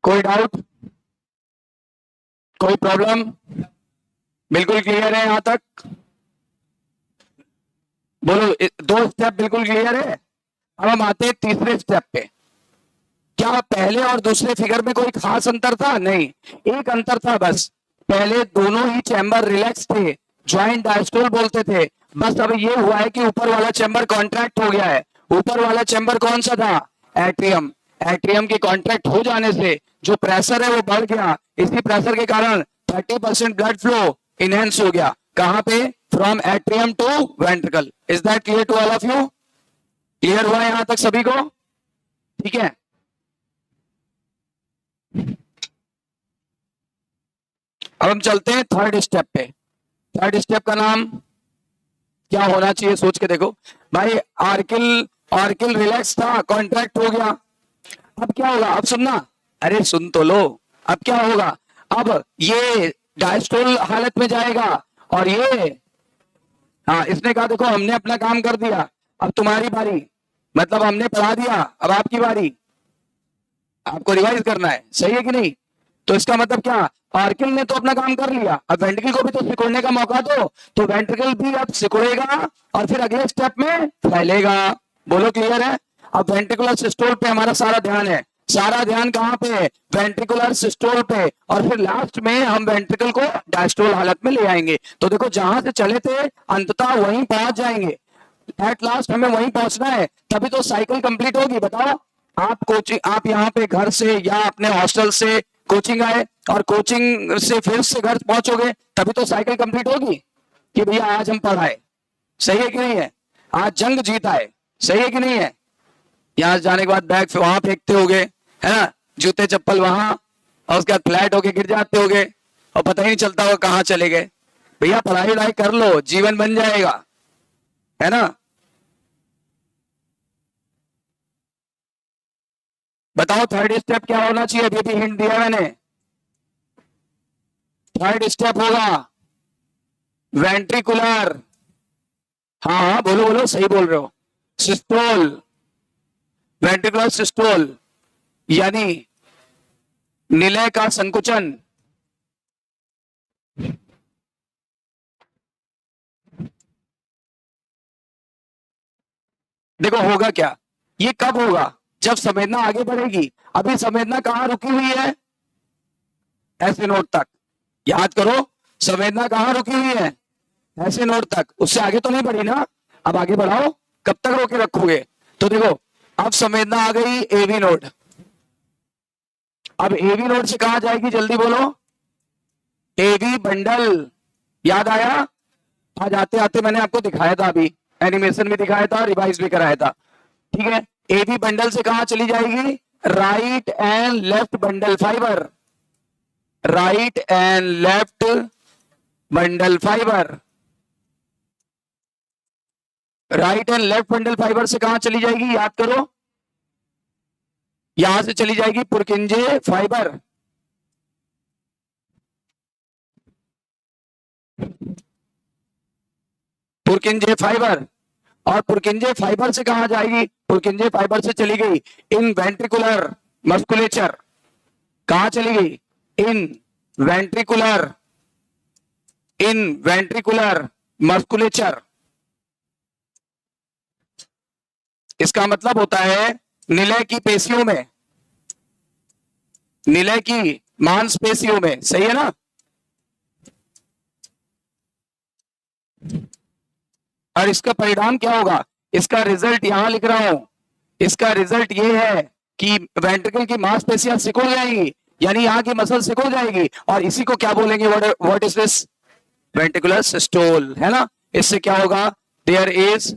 [SPEAKER 1] कोई डाउट? कोई प्रॉब्लम? बिल्कुल क्लियर है यहां तक? बोलो, दो स्टेप बिल्कुल क्लियर है। अब हम आते हैं तीसरे स्टेप पे। क्या पहले और दूसरे फिगर में कोई खास अंतर था? नहीं, एक अंतर था बस, पहले दोनों ही चैम्बर रिलैक्स थे, ज्वाइंट डायस्टोल बोलते थे। बस अब ये हुआ है कि ऊपर वाला चैम्बर कॉन्ट्रैक्ट हो गया है। ऊपर वाला चैम्बर कौन सा था? एट्रियम। एट्रियम के कॉन्ट्रैक्ट हो जाने से जो प्रेशर है वो बढ़ गया। इसी प्रेशर के कारण 30% ब्लड फ्लो इनहेंस हो गया। कहां पे? From atrium to ventricle. Is that clear to all of you? Clear हुआ यहां तक सभी को? ठीक है। अब हम चलते हैं थर्ड स्टेप पे। थर्ड स्टेप का नाम क्या होना चाहिए? सोच के देखो भाई। आर्किल, आर्किल रिलैक्स था, कॉन्ट्रैक्ट हो गया। अब क्या होगा? अब सुनना, अरे सुन तो लो। अब क्या होगा? अब ये डायस्टोल हालत में जाएगा और ये, हाँ, इसने कहा देखो हमने अपना काम कर दिया, अब तुम्हारी बारी। मतलब हमने पढ़ा दिया, अब आपकी बारी, आपको रिवाइज करना है। सही है कि नहीं? तो इसका मतलब क्या? आर्किल ने तो अपना काम कर लिया, अब वेंट्रिकल को भी तो सिकुड़ने का मौका दो। तो वेंट्रिकल भी अब सिकुड़ेगा और फिर अगले स्टेप में फैलेगा। बोलो, क्लियर है? अब वेंट्रिकुलर सिस्टोल पे हमारा सारा ध्यान है। सारा ध्यान कहां पे है? वेंट्रिकुलर सिस्टोल पे। और फिर लास्ट में हम वेंट्रिकल को डायस्टोल हालत में ले आएंगे। तो देखो, जहां से चले थे अंततः वहीं पहुंच जाएंगे। एट लास्ट हमें वहीं पहुंचना है, तभी तो साइकिल कंप्लीट होगी। बताओ, आप कोचिंग, आप यहाँ पे घर से या अपने हॉस्टल से कोचिंग आए और कोचिंग से फिर से घर पहुंचोगे, तभी तो साइकिल कंप्लीट होगी कि भैया आज हम पढ़ाए। सही है कि नहीं है? आज जंग जीता है। सही है कि नहीं है? यहाँ जाने के बाद बैग वहां फेंकते होगे, है ना, जूते चप्पल वहां, और उसके बाद फ्लैट होके गिर जाते होगे और पता ही नहीं चलता होगा कहाँ चले गए। भैया पढ़ाई वढ़ाई कर लो, जीवन बन जाएगा, है ना। बताओ थर्ड स्टेप क्या होना चाहिए? अभी अभी हिंट दिया मैंने। थर्ड स्टेप होगा वेंट्रिकुलर, हाँ हाँ बोलो बोलो, सही बोल रहे हो, सिस्टोल। वेंट्रिकुलर सिस्टोल यानी निलय का संकुचन। देखो होगा क्या, ये कब होगा? जब संवेदना आगे बढ़ेगी। अभी संवेदना कहां रुकी हुई है? ऐसे नोट तक। याद करो, संवेदना कहां रुकी हुई है? ऐसे नोट तक। उससे आगे तो नहीं बढ़ी ना? अब आगे बढ़ाओ, कब तक रोके रखोगे? तो देखो, अब संवेदना आ गई एवी नोड। अब एवी नोड से कहां जाएगी? जल्दी बोलो। AV bundle. याद आया? आज आते आते मैंने आपको दिखाया था, अभी एनिमेशन में दिखाया था, रिवाइज भी कराया था। ठीक है। एवी बंडल से कहां चली जाएगी? Right and left bundle fibre. Right and left bundle fibre. Right and left bundle fibre से कहां चली जाएगी? याद करो, यहां से चली जाएगी पुरकिंजे फाइबर। पुरकिंजे फाइबर। और पुरकिंजे फाइबर से कहां जाएगी? पुरकिंजे फाइबर से चली गई इन वेंट्रिकुलर मस्कुलेचर। कहां चली गई? इन वेंट्रिकुलर, इन वेंट्रिकुलर मस्कुलेचर। इसका मतलब होता है निलय की पेशियों में, निलय की मांसपेशियों में। सही है ना? और इसका परिणाम क्या होगा? इसका रिजल्ट यहां लिख रहा हूं। इसका रिजल्ट ये है कि वेंट्रिकल की मांसपेशियां सिकुड़ जाएंगी, यानी यहाँ की मसल सिकुड़ जाएगी, और इसी को क्या बोलेंगे? What is this? Ventricular systole, है ना। इससे क्या होगा? There is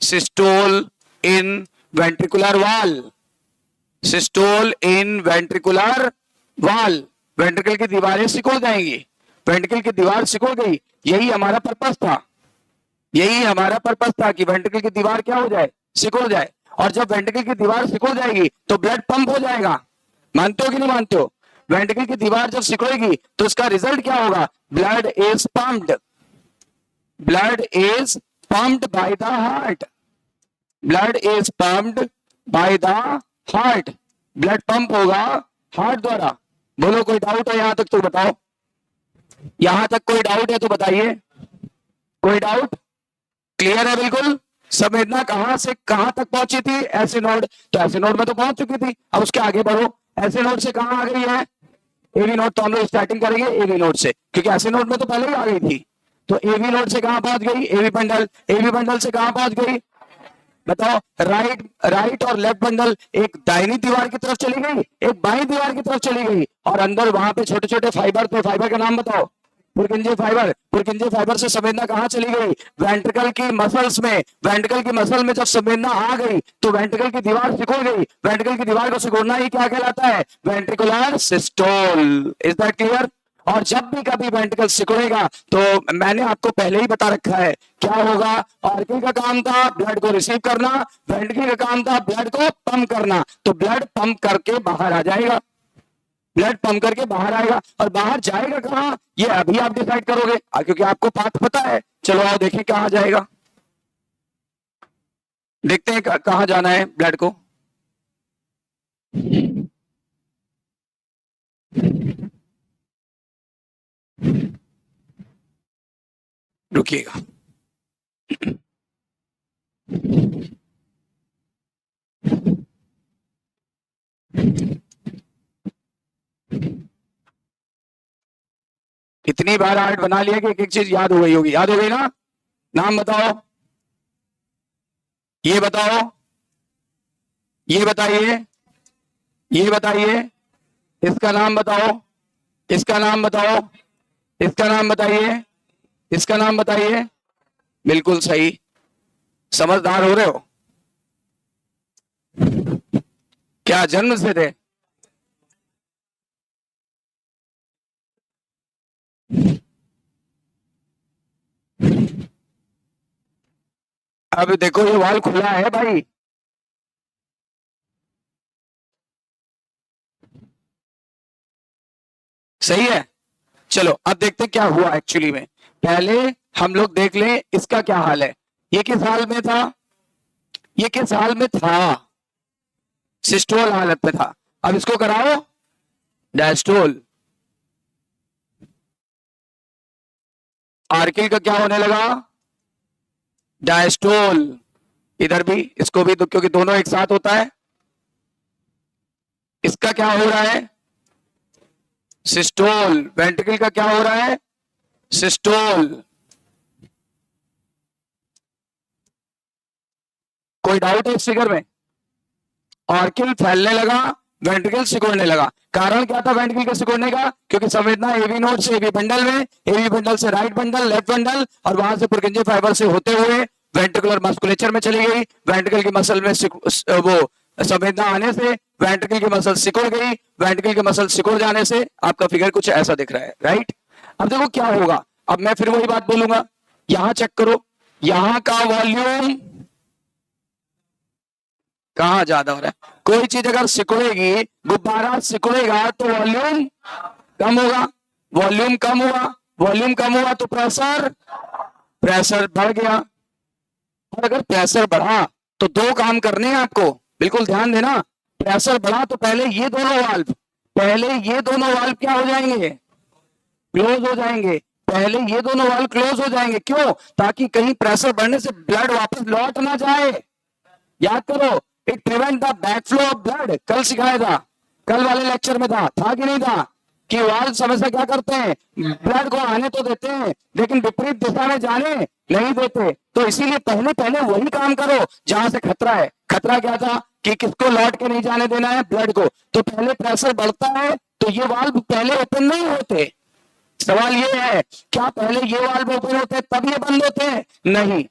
[SPEAKER 1] systole in ventricular wall. Systole in ventricular wall. Ventricle की दीवारें सिकुड़ जाएंगी। वेंट्रिकल की दीवार सिकुड़ गई, यही हमारा पर्पस था। यही हमारा पर्पस था कि वेंट्रिकल की दीवार क्या हो जाए? सिकुड़ जाए। और जब वेंट्रिकल की दीवार सिकुड़ जाएगी तो ब्लड पंप हो जाएगा। मानते हो कि नहीं मानते हो? वेंट्रिकल की दीवार जब सिकुड़ेगी तो इसका रिजल्ट क्या होगा? Blood is pumped. Blood is pumped by the heart. Blood is pumped by the heart. Blood pump होगा हार्ट द्वारा। बोलो, कोई डाउट है यहां तक तो बताओ। यहां तक कोई डाउट है तो बताइए। कोई डाउट? क्लियर है बिल्कुल। संवेदना कहां से कहां तक पहुंची थी? ऐसे नोड, तो ऐसे नोड में तो पहुंच चुकी थी। अब उसके आगे बढ़ो, ऐसे नोड से कहां आ गई है? AV node. तो हम लोग स्टार्टिंग करेंगे एवी नोड से, क्योंकि ऐसे नोड में तो पहले ही आ गई थी। तो एवी नोड से कहां पहुंच गई? AV bundle. एवी बंडल से कहां पहुंच गई? बताओ। राइट, राइट और लेफ्ट बंडल, एक दाहिनी दीवार की तरफ चली गई, एक बाईं दीवार की तरफ चली गई, और अंदर वहां पे छोटे छोटे फाइबर थे। फाइबर का नाम बताओ। पुरकिंजे फाइबर। पुरकिंजे फाइबर से संवेदना कहां चली गई? वेंट्रिकल की मसल्स में। वेंट्रिकल की मसल में जब संवेदना आ गई तो वेंट्रिकल की दीवार सिकुड़ गई। वेंट्रिकल की दीवार को सिकुड़ना ही क्या कहलाता है? Ventricular systole. Is that clear? और जब भी कभी वेंट्रिकल सिकुड़ेगा तो मैंने आपको पहले ही बता रखा है क्या होगा। ऑर्गन का काम था ब्लड को रिसीव करना, वेंट्रिकल का काम था ब्लड को पंप करना। तो ब्लड पंप करके बाहर आ जाएगा, ब्लड पंप करके बाहर आएगा, और बाहर जाएगा कहां ये अभी आप डिसाइड करोगे, क्योंकि आपको पाथ पता है। चलो आओ देखें कहां जाएगा, देखते हैं कहां जाना है ब्लड को। रुकिएगा। इतनी बार आर्ट बना लिया कि एक एक चीज याद हो गई होगी। याद हो गई ना? नाम बताओ, ये बताओ, ये बताइए, ये बताइए, इसका नाम बताओ, इसका नाम बताओ, इसका नाम बताइए, इसका नाम बताइए। बिल्कुल सही, समझदार हो रहे हो। क्या जन्म से थे? अब देखो ये वाल खुला है भाई। सही है। चलो अब देखते क्या हुआ एक्चुअली में। पहले हम लोग देख लें इसका क्या हाल है। ये किस हाल में था? ये किस हाल में था? सिस्टोल हालत में था। अब इसको कराओ डायस्टोल। आर्किल का क्या होने लगा? डायस्टोल। इधर भी, इसको भी तो, क्योंकि दोनों एक साथ होता है। इसका क्या हो रहा है? सिस्टोल। वेंट्रिकल का क्या हो रहा है? सिस्टोल। कोई डाउट है इस फिगर में? ऑर्किल फैलने लगा, वेंट्रिकल सिकुड़ने लगा। कारण क्या था वेंट्रिकल के सिकुड़ने का? क्योंकि संवेदना एवी नोड से एवी बंडल में, एवी बंडल से राइट बंडल, लेफ्ट बंडल, और वहां से पुरकिंजे फाइबर से होते हुए वेंट्रिकुलर मस्कुलेचर में चली गई। वेंट्रिकल की मसल में वो संवेदना आने से वेंट्रिकल की मसल सिकुड़ गई। वेंट्रिकल की मसल सिकुड़ जाने से आपका फिगर कुछ ऐसा दिख रहा है, राइट। अब देखो क्या होगा। अब मैं फिर वही बात बोलूंगा, यहां चेक करो, यहां का वॉल्यूम कहां ज्यादा हो रहा है? कोई चीज अगर सिकुड़ेगी, गुब्बारा सिकुड़ेगा तो वॉल्यूम कम होगा। वॉल्यूम कम हुआ, वॉल्यूम कम हुआ तो प्रेशर, प्रेशर बढ़ गया। और अगर प्रेशर बढ़ा तो दो काम करने हैं आपको, बिल्कुल ध्यान देना। प्रेशर बढ़ा तो पहले ये दोनों वाल्व, पहले ये दोनों वाल्व क्या हो जाएंगे? क्लोज हो जाएंगे। पहले ये दोनों वाल्व क्लोज हो जाएंगे। क्यों? ताकि कहीं प्रेशर बढ़ने से ब्लड वापस लौट ना जाए। याद करो, it prevent the backflow of blood. कल सिखाया था, कल वाले लेक्चर में था कि नहीं था? कि वाल्व हमेशा क्या करते हैं? ब्लड को आने तो देते हैं लेकिन विपरीत दिशा में जाने नहीं देते। तो इसीलिए पहले पहले वही काम करो जहां से खतरा है। खतरा क्या था? कि किसको लौट के नहीं जाने देना है? ब्लड को। तो पहले प्रेशर बढ़ता है तो ये वाल्व पहले ओपन नहीं होते। सवाल ये है, क्या पहले ये वाल्व ओपन होते हैं तब ये बंद होते हैं? नहीं।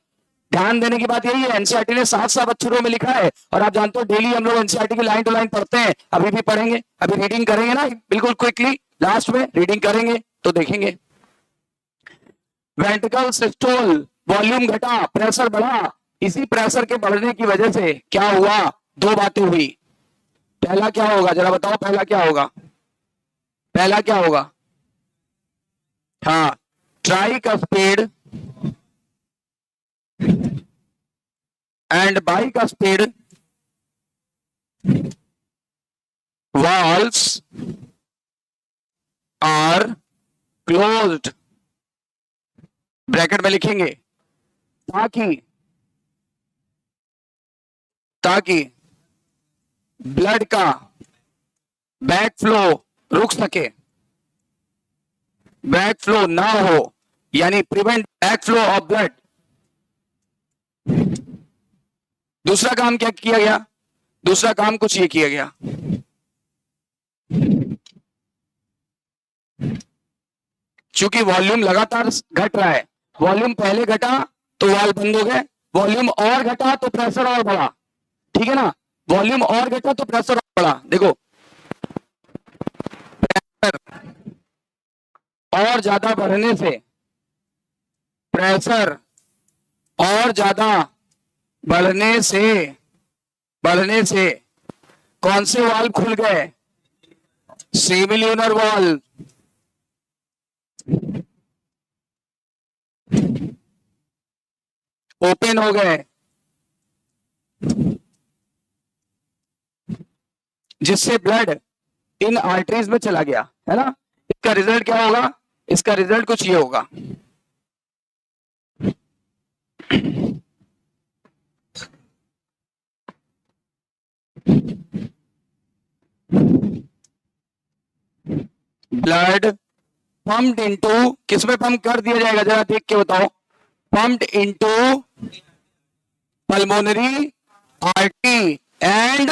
[SPEAKER 1] ध्यान देने की बात यही है, एनसीईआरटी ने 7 अक्षरों में लिखा है, और आप जानते हो डेली हम लोग एनसीईआरटी की लाइन टू लाइन पढ़ते हैं। अभी भी पढ़ेंगे, अभी रीडिंग करेंगे ना बिल्कुल क्विकली, लास्ट में रीडिंग करेंगे तो देखेंगे। वेंट्रिकल सिस्टोल, वॉल्यूम घटा, प्रेशर बढ़ा। इसी प्रेशर के बढ़ने की वजह से क्या हुआ? दो बातें हुई। पहला क्या होगा, जरा बताओ, पहला क्या होगा? पहला क्या होगा? हाँ, tricuspid and bicuspid valves are closed। Bracket में लिखेंगे ताकि ताकि ब्लड का बैक फ्लो रुक सके, बैक फ्लो ना हो, यानी prevent back flow of blood. दूसरा काम क्या किया गया? दूसरा काम कुछ ये किया गया, क्योंकि वॉल्यूम लगातार घट रहा है, वॉल्यूम पहले घटा तो वाल्व बंद हो गए, वॉल्यूम और घटा तो प्रेशर और बढ़ा, ठीक है ना, वॉल्यूम और घटा तो प्रेशर और बढ़ा। देखो प्रेशर और ज्यादा बढ़ने से, प्रेशर और ज्यादा बढ़ने से कौन से वाल्व खुल गए? Semilunar valve. ओपन हो गए, जिससे ब्लड इन आर्टरीज में चला गया, है ना। इसका रिजल्ट क्या होगा? इसका रिजल्ट कुछ ये होगा, ब्लड पम्प्ड इनटू, किसमें पंप कर दिया जाएगा जरा देख के बताओ? Pumped into pulmonary artery and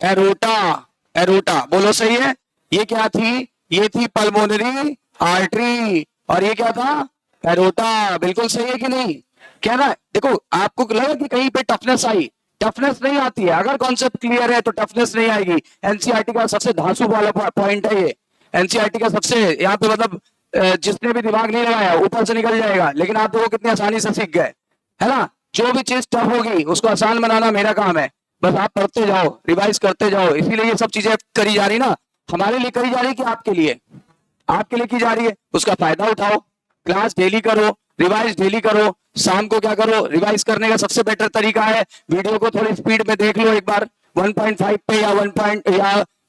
[SPEAKER 1] aorta. Aorta बोलो, सही है। ये क्या थी? ये थी पल्मोनरी आर्टरी, और ये क्या था? एरोटा। बिल्कुल सही है कि नहीं? क्या ना, देखो आपको लगा कि कहीं पे टफनेस आई? टफनेस नहीं आती है, अगर कॉन्सेप्ट क्लियर है तो टफनेस नहीं आएगी। एनसीईआरटी का सबसे धांसू वाला पॉइंट है ये, एनसीईआरटी का सबसे, यहाँ पे मतलब जिसने भी दिमाग नहीं लगाया ऊपर से निकल जाएगा, लेकिन आप देखो कितनी आसानी से सीख गए, है ना। जो भी चीज टफ होगी उसको आसान बनाना मेरा काम है, बस आप पढ़ते जाओ, रिवाइज करते जाओ। इसीलिए ये सब चीजें करी जा रही ना, हमारे लिए करी जा रही कि आपके लिए? आपके लिए की जा रही है। उसका फायदा उठाओ, क्लास डेली करो, रिवाइज डेली करो। शाम को क्या करो? रिवाइज करने का सबसे बेटर तरीका है, वीडियो को थोड़ी स्पीड में देख लो एक बार, 1.5 पे या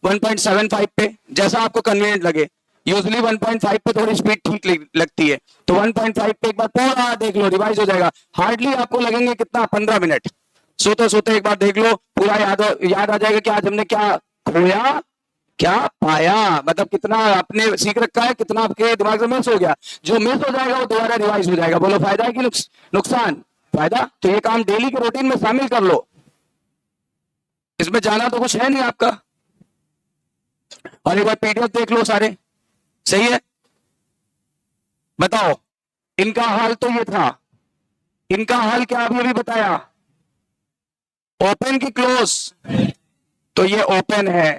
[SPEAKER 1] 1.75 पे, जैसा आपको कन्वीनियंट लगे। यूजली 1.5 पे थोड़ी स्पीड ठीक लगती है, तो 1.5 पे एक बार पूरा देख लो, रिवाइज हो जाएगा। हार्डली आपको लगेंगे कितना, 15 मिनट। सोते सोते एक बार देख लो, पूरा याद आ जाएगा कि आज हमने क्या खोया क्या पाया, मतलब कितना आपने सीख रखा है, कितना आपके दिमाग से मिस हो गया। जो मिस हो जाएगा वो दोबारा रिवाइज हो जाएगा। बोलो फायदा है कि नुकसान? फायदा। तो ये काम डेली के रूटीन में शामिल कर लो, इसमें जाना तो कुछ है नहीं आपका। और एक बार पीडीएफ देख लो सारे, सही है। बताओ, इनका हाल तो ये था, इनका हाल क्या अभी अभी बताया? ओपन की क्लोज? तो ये ओपन है।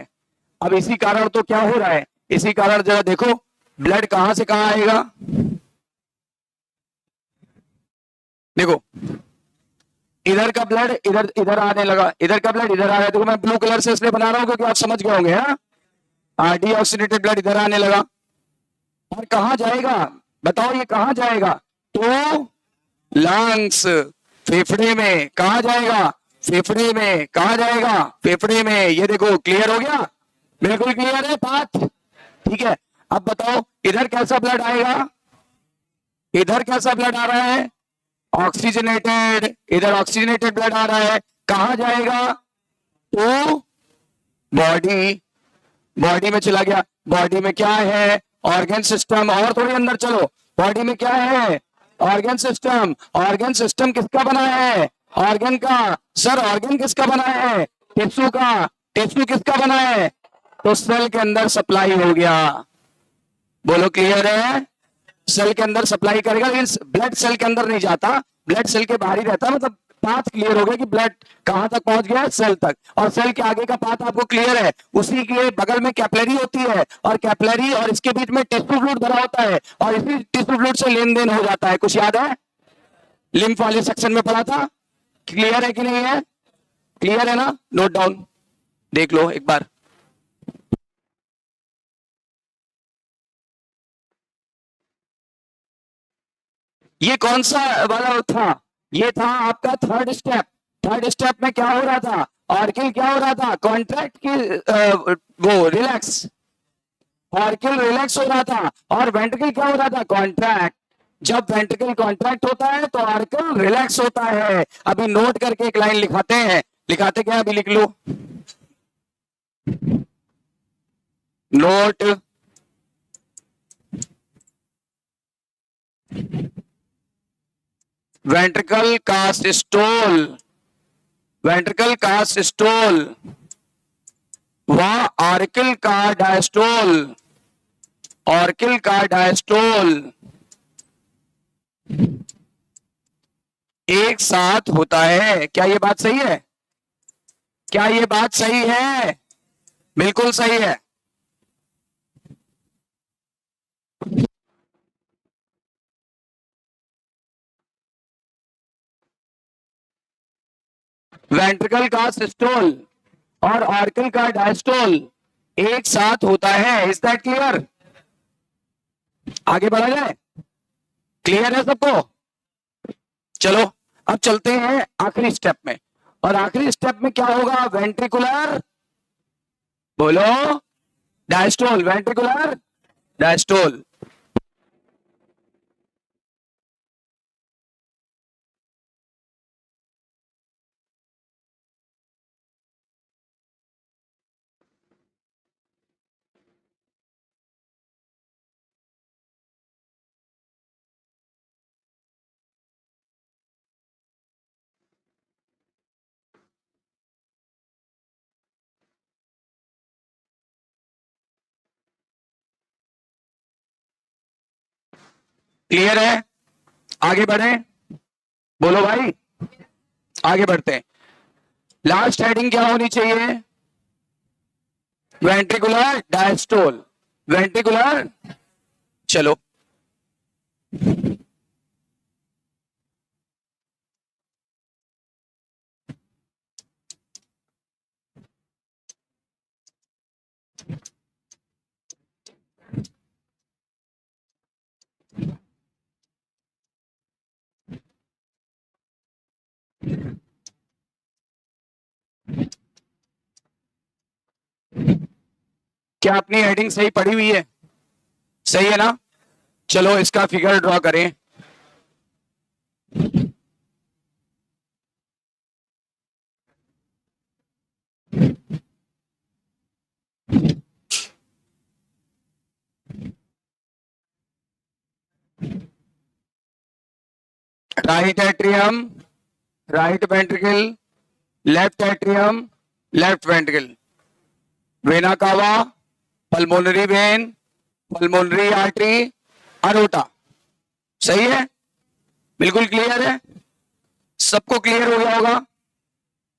[SPEAKER 1] अब इसी कारण तो क्या हो रहा है, इसी कारण जरा देखो, ब्लड कहां से कहां आएगा? देखो इधर का ब्लड इधर इधर आने लगा, इधर का ब्लड इधर आ रहा है। देखो मैं ब्लू कलर से इसलिए बना रहा हूं क्योंकि आप समझ गए होंगे। हाँ, डीऑक्सीडेटेड ब्लड इधर आने लगा, और कहां जाएगा बताओ? ये कहां जाएगा? तो लंग्स, फेफड़े में। कहां जाएगा? फेफड़े में। कहां जाएगा? फेफड़े में। ये देखो क्लियर हो गया, बिल्कुल क्लियर है बात, ठीक है। अब बताओ इधर कैसा ब्लड आएगा? इधर कैसा ब्लड आ रहा है? ऑक्सीजनेटेड। इधर ऑक्सीजनेटेड ब्लड आ रहा है, कहां जाएगा? तो बॉडी, बॉडी में चला गया। बॉडी में क्या है? Organ system. और थोड़ी अंदर चलो, बॉडी में क्या है? Organ system. ऑर्गन सिस्टम किसका बना है? ऑर्गन का। सर ऑर्गन किसका बना है? टिश्यू का। टिश्यू किसका बना है? तो सेल के अंदर सप्लाई हो गया। बोलो क्लियर है? सेल के अंदर सप्लाई करेगा, लेकिन ब्लड सेल के अंदर नहीं जाता, ब्लड सेल के बाहर ही रहता है। मतलब पाथ क्लियर हो गया कि ब्लड कहां तक पहुंच गया? सेल तक। और सेल के आगे का पाथ आपको क्लियर है। उसी के बगल में कैपिलरी होती है, और कैपिलरी और इसके बीच में टिश्यू फ्लूइड भरा होता है, और इसी टिश्यू फ्लूइड से लेन देन हो जाता है। कुछ याद है? लिम्फ वाले सेक्शन में पढ़ा था। क्लियर है कि नहीं है? क्लियर है ना? नोट डाउन देख लो एक बार। ये कौन सा वाला था? ये था आपका थर्ड स्टेप। थर्ड स्टेप में क्या हो रहा था? ऑर्किल क्या हो रहा था? कॉन्ट्रैक्ट की वो रिलैक्स, ऑर्किल रिलैक्स हो रहा था, और वेंट्रिकल क्या हो रहा था? कॉन्ट्रैक्ट। जब वेंट्रिकल कॉन्ट्रैक्ट होता है तो ऑर्कल रिलैक्स होता है। अभी नोट करके एक लाइन लिखाते हैं, लिखाते क्या, अभी लिख लो, नोट वेंट्रिकल का सिस्टोल, वेंट्रिकल का सिस्टोल व ऑर्कल का डायस्टोल, ऑर्कल का डायस्टोल एक साथ होता है। क्या ये बात सही है? क्या ये बात सही है? बिल्कुल सही है। वेंट्रिकल का सिस्टोल और ऑर्कल का डायस्टोल एक साथ होता है। Is that clear? आगे बढ़ा जाए? क्लियर है सबको? चलो अब चलते हैं आखिरी स्टेप में, और आखिरी स्टेप में क्या होगा? वेंट्रिकुलर, बोलो, डायस्टोल, वेंट्रिकुलर डायस्टोल। क्लियर है? आगे बढ़े, बोलो भाई, आगे बढ़ते हैं। लास्ट हेडिंग क्या होनी चाहिए? Ventricular diastole, ventricular. चलो क्या अपनी हेडिंग सही पड़ी हुई है? सही है ना? चलो इसका फिगर ड्रॉ करें। Right atrium, right ventricle, left atrium, left ventricle, vena cava, pulmonary vein, pulmonary artery, aorta. सही है? बिल्कुल क्लियर है? सबको क्लियर हो गया होगा?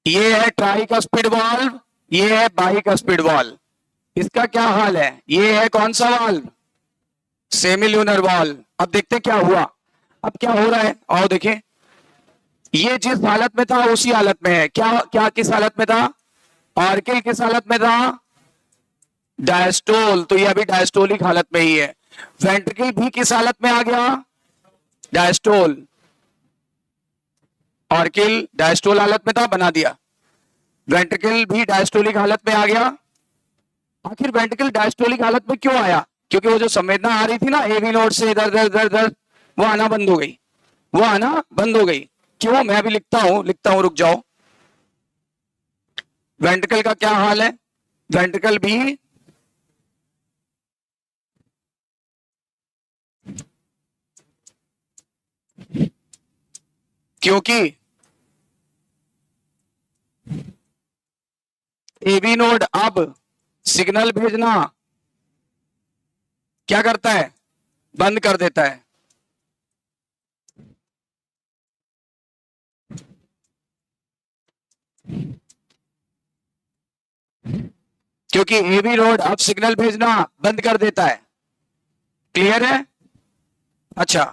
[SPEAKER 1] ये है ट्राइकस्पिड वाल्व, ये है बाइकस्पिड वाल्व। इसका क्या हाल है? ये है कौन सा वाल्व? Semilunar valve. अब देखते क्या हुआ, अब क्या हो रहा है, आओ देखें। ये जिस हालत में था उसी हालत में है। क्या क्या किस हालत में था? ऑर्किल किस हालत में था? डायस्टोल, तो ये अभी डायस्टोलिक हालत में ही है। वेंट्रिकल भी किस हालत में आ गया? डायस्टोल। ऑर्किल डायस्टोल हालत में था, बना दिया। वेंट्रिकल भी डायस्टोलिक हालत में आ गया। आखिर वेंट्रिकल डायस्टोलिक हालत में क्यों आया? क्योंकि वो जो संवेदना आ रही थी ना एवी नोड से इधर इधर इधर इधर, वो आना बंद हो गई, वो आना बंद हो गई। क्यों? मैं अभी लिखता हूं, रुक जाओ। वेंट्रिकल का क्या हाल है? वेंट्रिकल भी क्योंकि एवी नोड अब सिग्नल भेजना क्या करता है? बंद कर देता है। क्योंकि एवी नोड अब सिग्नल भेजना बंद कर देता है। क्लियर है? अच्छा,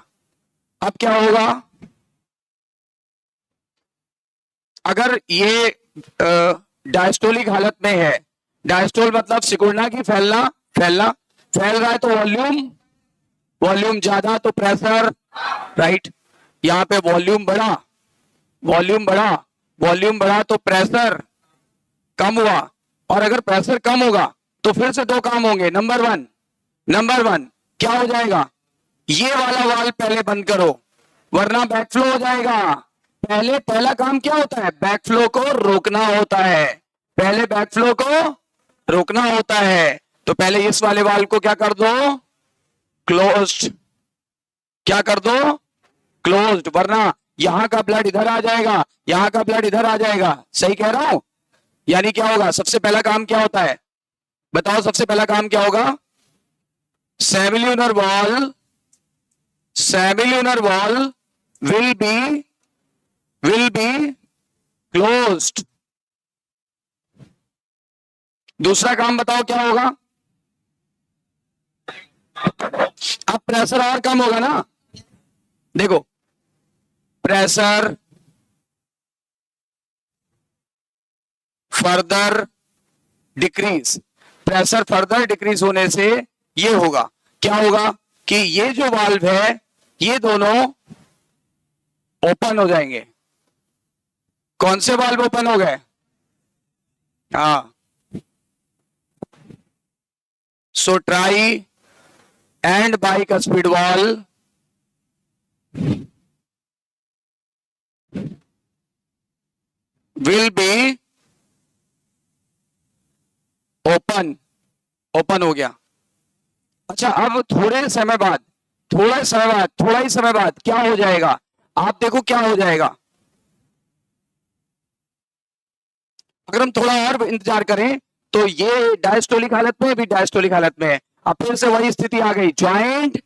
[SPEAKER 1] अब क्या होगा? अगर ये डायस्टोलिक हालत में है, डायस्टोल मतलब सिकुड़ना की फैलना, फैलना, फैल रहा है तो वॉल्यूम, वॉल्यूम ज्यादा तो प्रेशर, राइट। यहां पे वॉल्यूम बढ़ा, वॉल्यूम बढ़ा, वॉल्यूम बढ़ा तो प्रेशर कम हुआ। और अगर प्रेशर कम होगा तो फिर से दो काम होंगे। नंबर वन क्या हो जाएगा? ये वाला वाल्व पहले बंद करो, वरना बैकफ्लो हो जाएगा। पहला काम क्या होता है? बैकफ्लो को रोकना होता है। पहले बैकफ्लो को रोकना होता है। तो पहले इस वाले वाल्व को क्या कर दो? क्लोज्ड। क्या कर दो? क्लोज्ड, वरना यहां का ब्लड इधर आ जाएगा, यहां का ब्लड इधर आ जाएगा। सही कह रहा हूं? यानी क्या होगा? सबसे पहला काम क्या होता है? बताओ, सबसे पहला काम क्या होगा? Semilunar valve will be closed. दूसरा काम बताओ क्या होगा? अब प्रेशर और कम होगा ना। देखो, pressure further decrease, pressure further decrease होने से ये होगा, क्या होगा कि ये जो वाल्व है ये दोनों ओपन हो जाएंगे। कौन से वाल्व ओपन हो गए? हाँ, so try and bicuspid valve will be open. Open हो गया। अच्छा, अब थोड़ा ही समय बाद क्या हो जाएगा? आप देखो क्या हो जाएगा। अगर हम थोड़ा और इंतजार करें तो ये डायस्टोलिक हालत में, भी डायस्टोलिक हालत में है। अब फिर से वही स्थिति आ गई, ज्वाइंट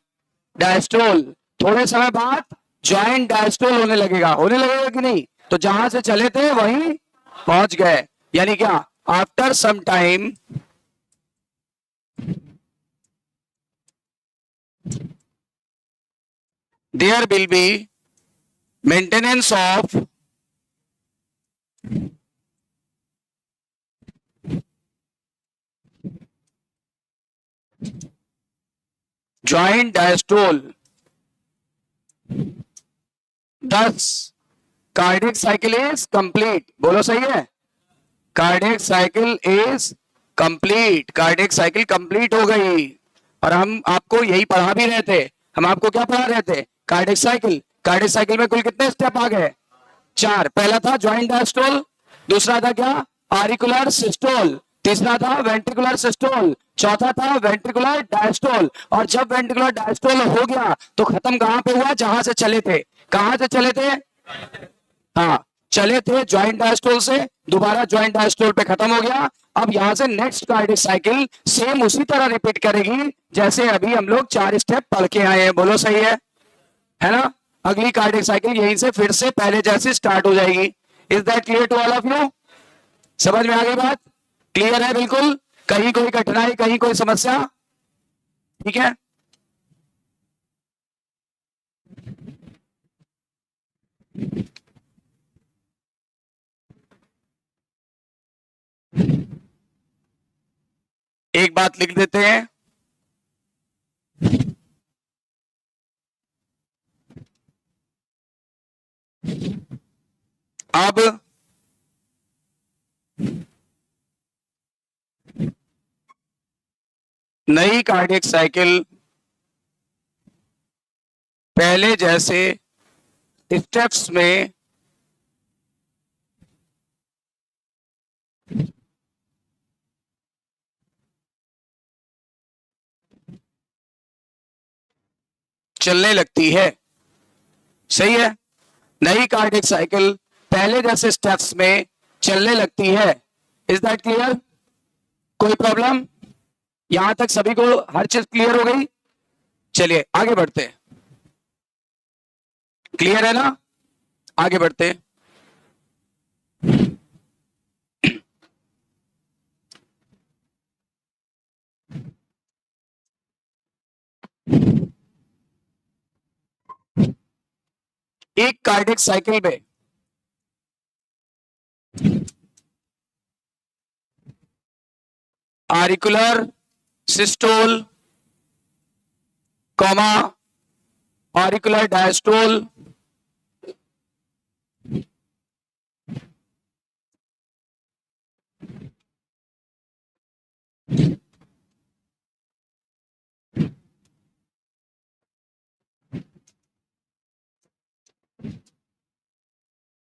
[SPEAKER 1] डायस्टोल। थोड़े समय बाद ज्वाइंट डायस्टोल होने लगेगा कि नहीं? तो जहां से चले थे वहीं पहुंच गए। यानी क्या? After some time there will be maintenance of joint diastole, thus cardiac cycle is complete. बोलो सही है? Cardiac cycle is complete. Cardiac cycle complete हो गई। और हम आपको यही पढ़ा भी रहे थे। हम आपको क्या पढ़ा रहे थे? Cardiac cycle. कार्डियक साइकिल में कुल कितने स्टेप आ गए? 4। पहला था ज्वाइंट डायस्टोल, दूसरा था क्या? आरिकुलर सिस्टोल, तीसरा था वेंट्रिकुलर सिस्टोल, चौथा था वेंट्रिकुलर डायस्टोल। और जब वेंट्रिकुलर डायस्टोल हो गया तो खत्म कहां पे हुआ? जहां से चले थे। कहां से चले थे? हाँ, चले थे ज्वाइंट डायस्टोल से, दोबारा ज्वाइंट डायस्टोल पे खत्म हो गया। अब यहां से नेक्स्ट कार्डियक साइकिल सेम उसी तरह रिपीट करेगी जैसे अभी हम लोग 4 स्टेप पढ़ के आए हैं। बोलो सही है ना? अगली कार्डियक साइकिल यहीं से फिर से पहले जैसे स्टार्ट हो जाएगी। Is that clear to all of you? समझ में आ गई बात? क्लियर है बिल्कुल? कहीं कोई कठिनाई, कहीं कोई समस्या? ठीक है। एक बात लिख देते हैं, अब नई कार्डियक साइकिल पहले जैसे स्टेप्स में चलने लगती है। सही है? नई कार्डियक साइकिल पहले जैसे स्टेप्स में चलने लगती है। Is that clear? कोई प्रॉब्लम? यहां तक सभी को हर चीज क्लियर हो गई? चलिए आगे बढ़ते हैं। क्लियर है ना? आगे बढ़ते हैं। एक कार्डियक साइकिल में auricular systole, comma auricular diastole,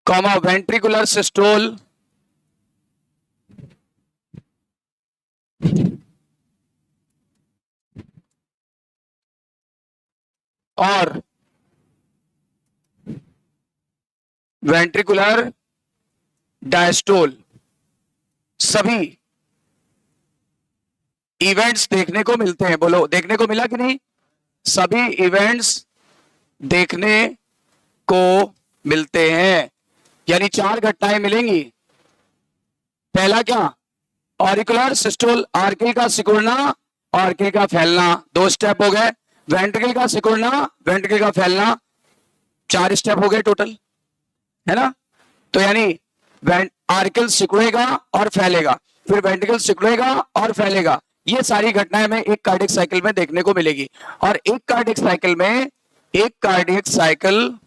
[SPEAKER 1] comma ventricular systole और वेंट्रिकुलर डायस्टोल सभी इवेंट्स देखने को मिलते हैं। बोलो, देखने को मिला कि नहीं? सभी इवेंट्स देखने को मिलते हैं, यानी 4 घटनाएं मिलेंगी। पहला क्या? ऑरिकुलर सिस्टोल, आर्किल का सिकुड़ना, आर्किल का फैलना, 2 स्टेप हो गए। वेंट्रिकल का सिकुड़ना, वेंट्रिकल का फैलना, 4 स्टेप हो गए टोटल, है ना? तो यानी आर्किल सिकुड़ेगा और फैलेगा, फिर वेंट्रिकल सिकुड़ेगा और फैलेगा। ये सारी घटनाएं में एक कार्डियक साइकिल में देखने को मिलेगी। और एक कार्डियक साइकिल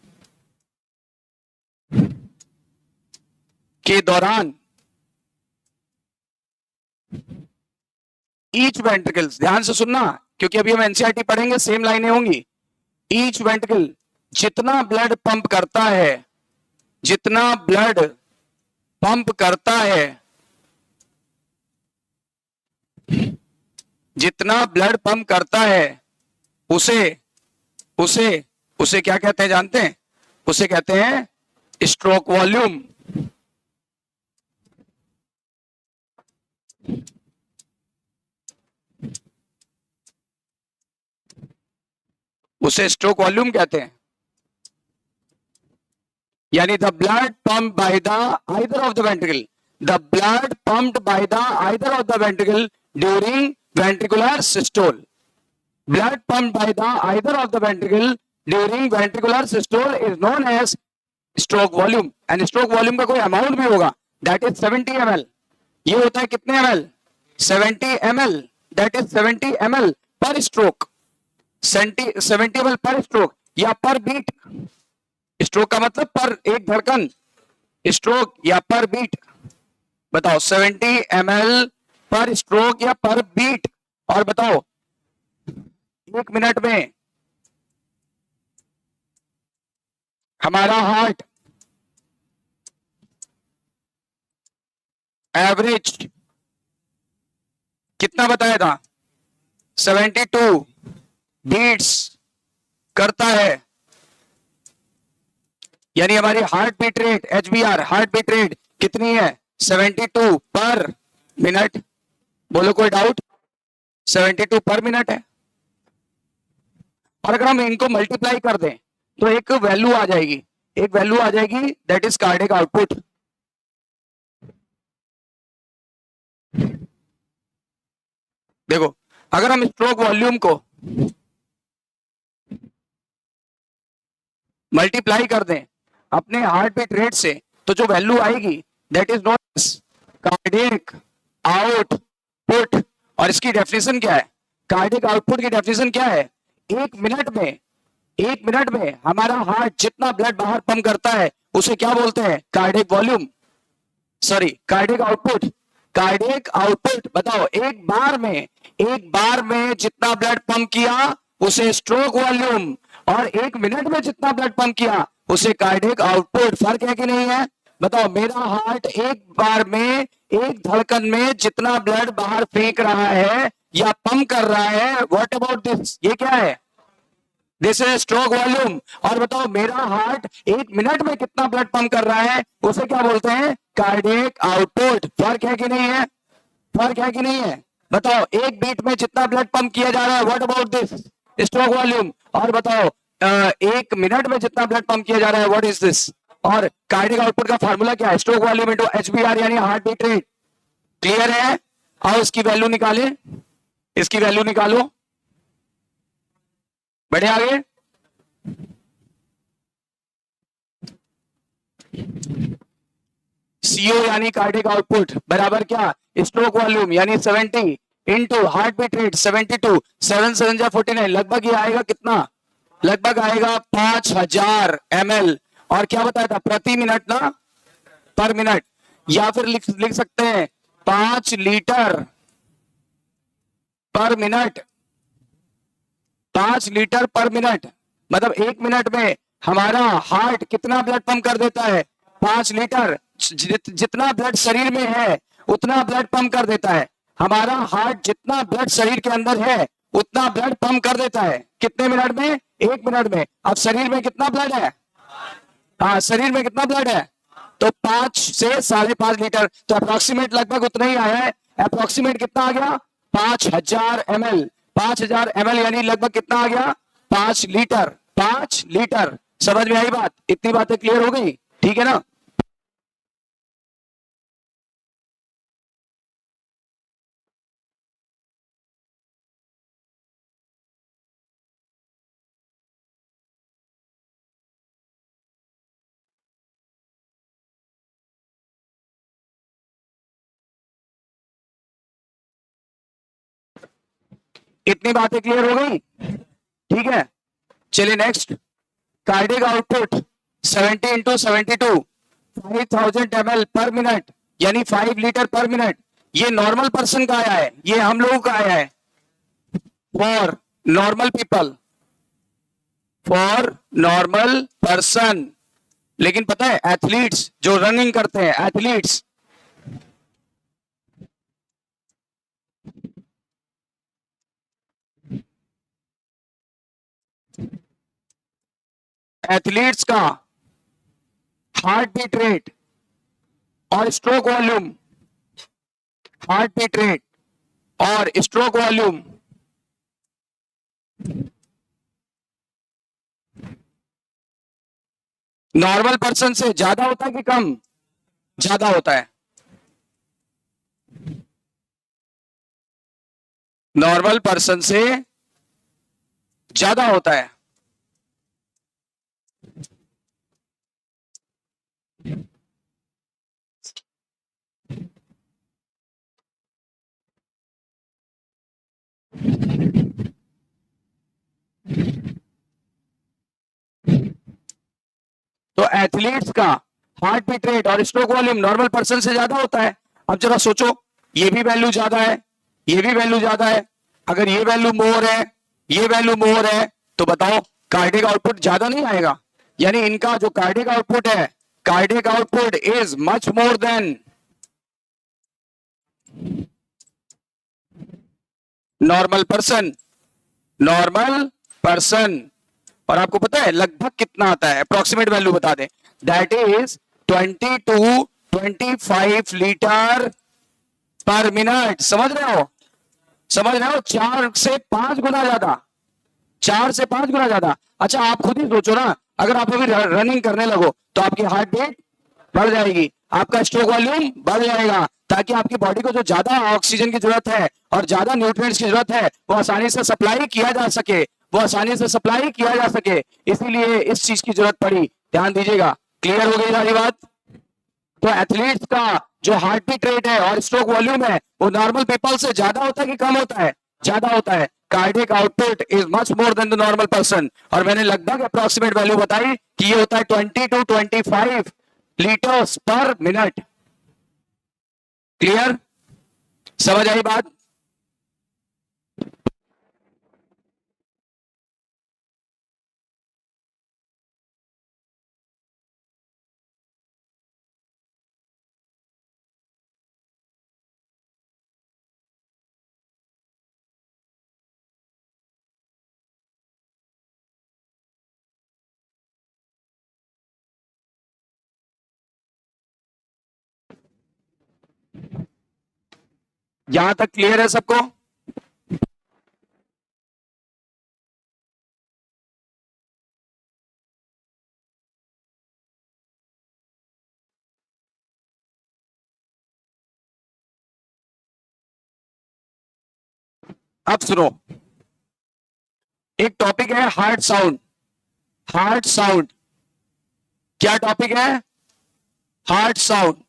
[SPEAKER 1] के दौरान ईच वेंट्रिकल, ध्यान से सुनना क्योंकि अभी हम एनसीईआरटी पढ़ेंगे, सेम लाइनें होंगी। ईच वेंट्रिकल जितना ब्लड पंप करता है, जितना ब्लड पंप करता है, जितना ब्लड पंप करता है उसे उसे उसे क्या कहते हैं जानते हैं? उसे कहते हैं स्ट्रोक वॉल्यूम। उसे स्ट्रोक वॉल्यूम कहते हैं। यानी the blood pump by the either of the ventricle, the blood pumped by the either of the ventricle during ventricular systole. Blood pumped by the either of the ventricle during ventricular systole is known as stroke volume. And stroke volume का कोई अमाउंट भी होगा, दैट इज 70 ml। ये होता है कितने ml? 70 ml, that is 70 ml पर स्ट्रोक। 70 ml पर स्ट्रोक या पर बीट। स्ट्रोक का मतलब पर एक धड़कन, स्ट्रोक या पर बीट। बताओ 70 ml पर स्ट्रोक या पर बीट। और बताओ 1 मिनट में हमारा हार्ट एवरेज कितना बताया था? 72 बीट्स करता है। यानी हमारी heart beat rate, HBR heart beat rate कितनी है? 72 पर मिनट। बोलो कोई डाउट? 72 पर मिनट है। और अगर हम इनको मल्टीप्लाई कर दें तो एक वैल्यू आ जाएगी, दैट इज कार्डियक आउटपुट। देखो, अगर हम स्ट्रोक वॉल्यूम को मल्टीप्लाई कर दें अपने हार्ट बीट रेट से तो जो वैल्यू आएगी that is not cardiac output. और इसकी डेफिनेशन क्या है? कार्डियक आउटपुट की डेफिनेशन क्या है? 1 मिनट में हमारा हार्ट जितना ब्लड बाहर पंप करता है उसे क्या बोलते हैं? Cardiac volume, sorry cardiac output. Cardiac output बताओ, एक बार में जितना ब्लड पंप किया उसे स्ट्रोक वॉल्यूम, और 1 मिनट में जितना ब्लड पंप किया उसे कार्डियक आउटपुट। फर्क है कि नहीं है? बताओ, मेरा हार्ट एक बार में, एक धड़कन में जितना ब्लड बाहर फेंक रहा है या पंप कर रहा है, व्हाट अबाउट दिस? ये क्या है? This is stroke volume. और बताओ, मेरा हार्ट 1 मिनट में कितना ब्लड पंप कर रहा है उसे क्या बोलते हैं? Cardiac output. फर्क है कि नहीं है? बताओ, एक बीट में जितना ब्लड पंप किया जा रहा है, what about this? Stroke volume. और बताओ 1 मिनट में जितना ब्लड पंप किया जा रहा है, व्हाट इज दिस? और कार्डियक आउटपुट का फार्मूला क्या है? स्ट्रोक वॉल्यूम इनटू HBR यानी हार्ट बीट रेट। क्लियर है? आओ इसकी वैल्यू निकालो। बढ़े आगे। CO यानी कार्डियक आउटपुट बराबर क्या? स्ट्रोक वॉल्यूम यानी 70 इंटू हार्ट बीट रेट 72, 7 7 जा 49, लगभग ये आएगा कितना? लगभग आएगा 5000 ml। और क्या बताया था? प्रति मिनट ना, पर मिनट। या फिर लिख सकते हैं 5 लीटर पर मिनट। 5 लीटर पर मिनट मतलब 1 मिनट में हमारा हार्ट कितना ब्लड पंप कर देता है? 5 लीटर जितना ब्लड शरीर में है उतना ब्लड पंप कर देता है। हमारा हार्ट जितना ब्लड शरीर के अंदर है उतना ब्लड पंप कर देता है। कितने मिनट में? 1 मिनट में। अब शरीर में कितना ब्लड है? हाँ, शरीर में कितना ब्लड है? तो 5 से 5.5 लीटर, तो अप्रोक्सीमेट लगभग उतना ही आया है। अप्रोक्सीमेट कितना आ गया? 5000 ml। 5000 ml यानी लगभग कितना आ गया? 5 लीटर। 5 लीटर। समझ में आई बात? इतनी बातें क्लियर हो गई? ठीक है ना? इतनी बातें क्लियर हो गई? ठीक है, चलिए next. Cardiac output 70 into 72 5000 ml पर मिनट यानी 5 लीटर पर मिनट। ये नॉर्मल पर्सन का आया है, ये हम लोगों का आया है। For normal people, for normal person. लेकिन पता है एथलीट्स जो रनिंग करते हैं, एथलीट्स, एथलीट्स का हार्ट बीट रेट और stroke volume, heart beat rate और स्ट्रोक वॉल्यूम नॉर्मल पर्सन से ज्यादा होता है कि कम? ज्यादा होता है। नॉर्मल पर्सन से ज्यादा होता है। तो एथलीट्स का हार्ट बीट रेट और स्ट्रोक वॉल्यूम नॉर्मल पर्सन से ज्यादा होता है। अब जरा सोचो, ये भी वैल्यू ज्यादा है, ये भी वैल्यू ज्यादा है। अगर ये वैल्यू मोर है, ये वैल्यू मोर है, तो बताओ कार्डियक आउटपुट ज्यादा नहीं आएगा? यानी इनका जो कार्डियक आउटपुट है, cardiac output is much more than normal person. Normal person. और आपको पता है लगभग कितना आता है? अप्रोक्सीमेट वैल्यू बता दें। दैट इज 20 to 25 लीटर पर मिनट। समझ रहे हो? समझ रहे हो? 4 से 5 गुना ज्यादा, 4 से 5 गुना ज्यादा। अच्छा, आप खुद ही सोचो ना, अगर आप अभी रनिंग करने लगो तो आपकी हार्ट बीट बढ़ जाएगी, आपका स्ट्रोक वॉल्यूम बढ़ जाएगा, ताकि आपकी बॉडी को जो ज्यादा ऑक्सीजन की जरूरत है और ज्यादा न्यूट्रिएंट्स की जरूरत है वो आसानी से सप्लाई किया जा सके, वो आसानी से सप्लाई किया जा सके। इसीलिए इस चीज की जरूरत पड़ी। ध्यान दीजिएगा। क्लियर हो गई सारी बात? तो एथलीट्स का जो हार्ट बीट रेट है और स्ट्रोक वॉल्यूम है वो नॉर्मल पीपल से ज्यादा होता है कि कम होता है? ज्यादा होता है। Cardiac output is much more than the normal person. और मैंने लगभग अप्रोक्सीमेट वैल्यू बताई कि ये होता है 20 to 25 लीटर्स पर मिनट। क्लियर? समझ आई बात? यहां तक क्लियर है सबको? अब सुनो, एक टॉपिक है हार्ट साउंड। हार्ट साउंड क्या टॉपिक है? Heart sound.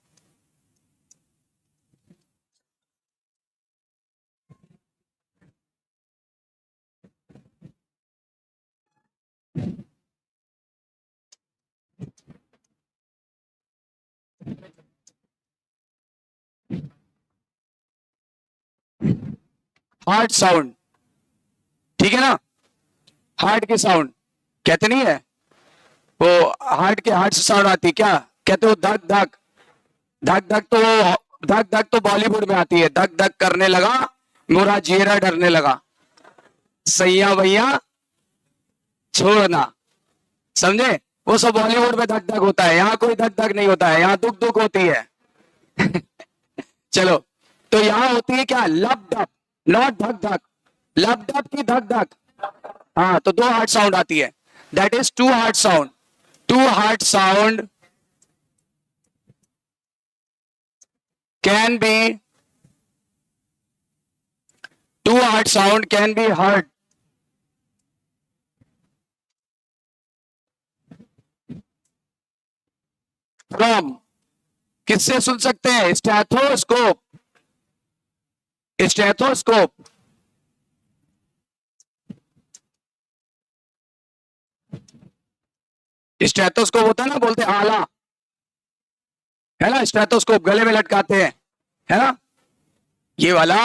[SPEAKER 1] हार्ट साउंड, ठीक है ना? हार्ट की साउंड कहते नहीं है वो, हार्ट के हार्ट से साउंड आती है क्या? कहते हो धक धक, धक धक तो धक धक तो बॉलीवुड में आती है, धक धक करने लगा मोरा जियरा डरने लगा, सैया भैया छोड़ना, समझे? वो सब बॉलीवुड में धक धक होता है, यहाँ कोई धक धक नहीं होता है, यहाँ दुख दुख होती है। चलो, तो यहां होती है क्या, लब डब, नॉट धक धक, लब डब की धक धक। हाँ, तो दो हार्ट साउंड आती है, that is two heart sound. Two heart sound can be, two heart sound can be heard from, किससे सुन सकते हैं, स्टेथोस्कोप, स्टेथोस्कोप। स्टेथोस्कोप होता है ना, बोलते हैं आला, है ना, स्टेथोस्कोप गले में लटकाते हैं, है ना, ये वाला।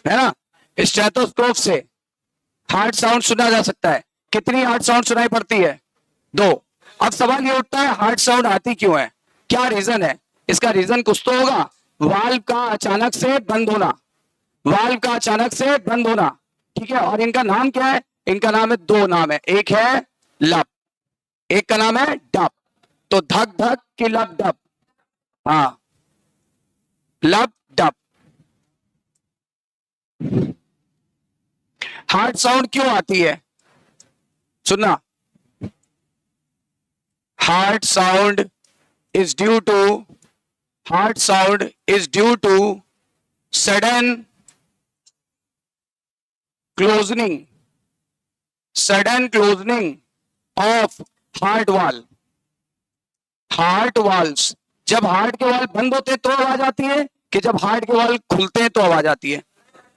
[SPEAKER 1] है ना, स्टेथोस्कोप से हार्ट साउंड सुना जा सकता है। कितनी हार्ट साउंड सुनाई पड़ती है, दो। अब सवाल ये उठता है हार्ट साउंड आती क्यों है, क्या रीजन है? इसका रीजन कुछ तो होगा, वाल्व का अचानक से बंद होना, वाल्व का अचानक से बंद होना, ठीक है। और इनका नाम क्या है, इनका नाम है, दो नाम है, एक है लब, एक का नाम है डब। तो धक धक की लब डब, हाँ, लब डब। हार्ट साउंड क्यों आती है, सुनना, heart sound is due to, heart sound is due to sudden closing, sudden closing of heart valve, heart valves। जब हार्ट के वाल्व बंद होते हैं तो आवाज आती है, कि जब हार्ट के वाल्व खुलते हैं तो आवाज आती है?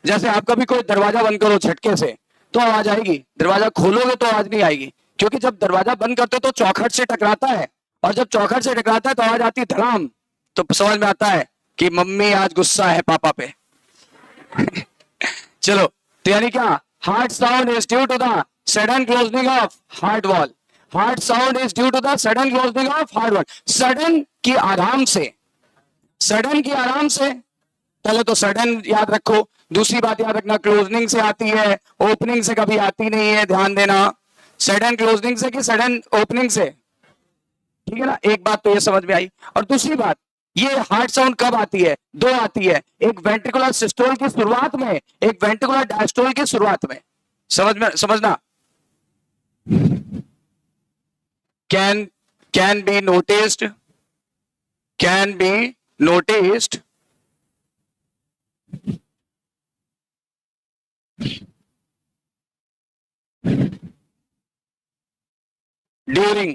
[SPEAKER 1] जैसे आप कभी कोई दरवाजा बंद करो झटके से तो आवाज आएगी, दरवाजा खोलोगे तो आवाज नहीं आएगी, क्योंकि जब दरवाजा बंद करते हो तो चौखट से टकराता है, और जब चौखट से टकराता है तो आवाज आती है धड़ाम। तो समझ में आता है कि मम्मी आज गुस्सा है पापा पे। चलो, तो यानी क्या, heart sound is due to the sudden closing of heart valve, heart sound is due to the sudden closing of heart valve. Sudden की आराम से, सडन की आराम से, पहले तो सडन याद रखो, दूसरी बात याद रखना, क्लोजनिंग से आती है, ओपनिंग से कभी आती नहीं है, ध्यान देना। सडन क्लोजनिंग से कि सडन ओपनिंग से, ठीक है ना, एक बात तो ये समझ में आई। और दूसरी बात, ये हार्ट साउंड कब आती है, दो आती है, एक वेंट्रिकुलर सिस्टोल की शुरुआत में, एक वेंट्रिकुलर डायस्टोल की शुरुआत में, समझना। Can be noticed, can be noticed during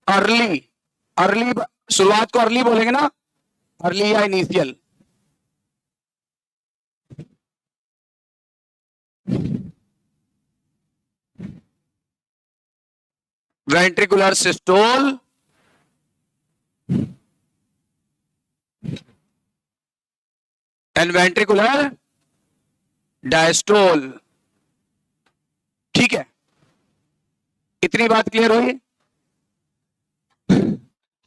[SPEAKER 1] early, early शुरुआत को अर्ली बोलेंगे ना, अर्ली या initial. Ventricular systole and ventricular diastole, ठीक है, इतनी बात क्लियर हुई।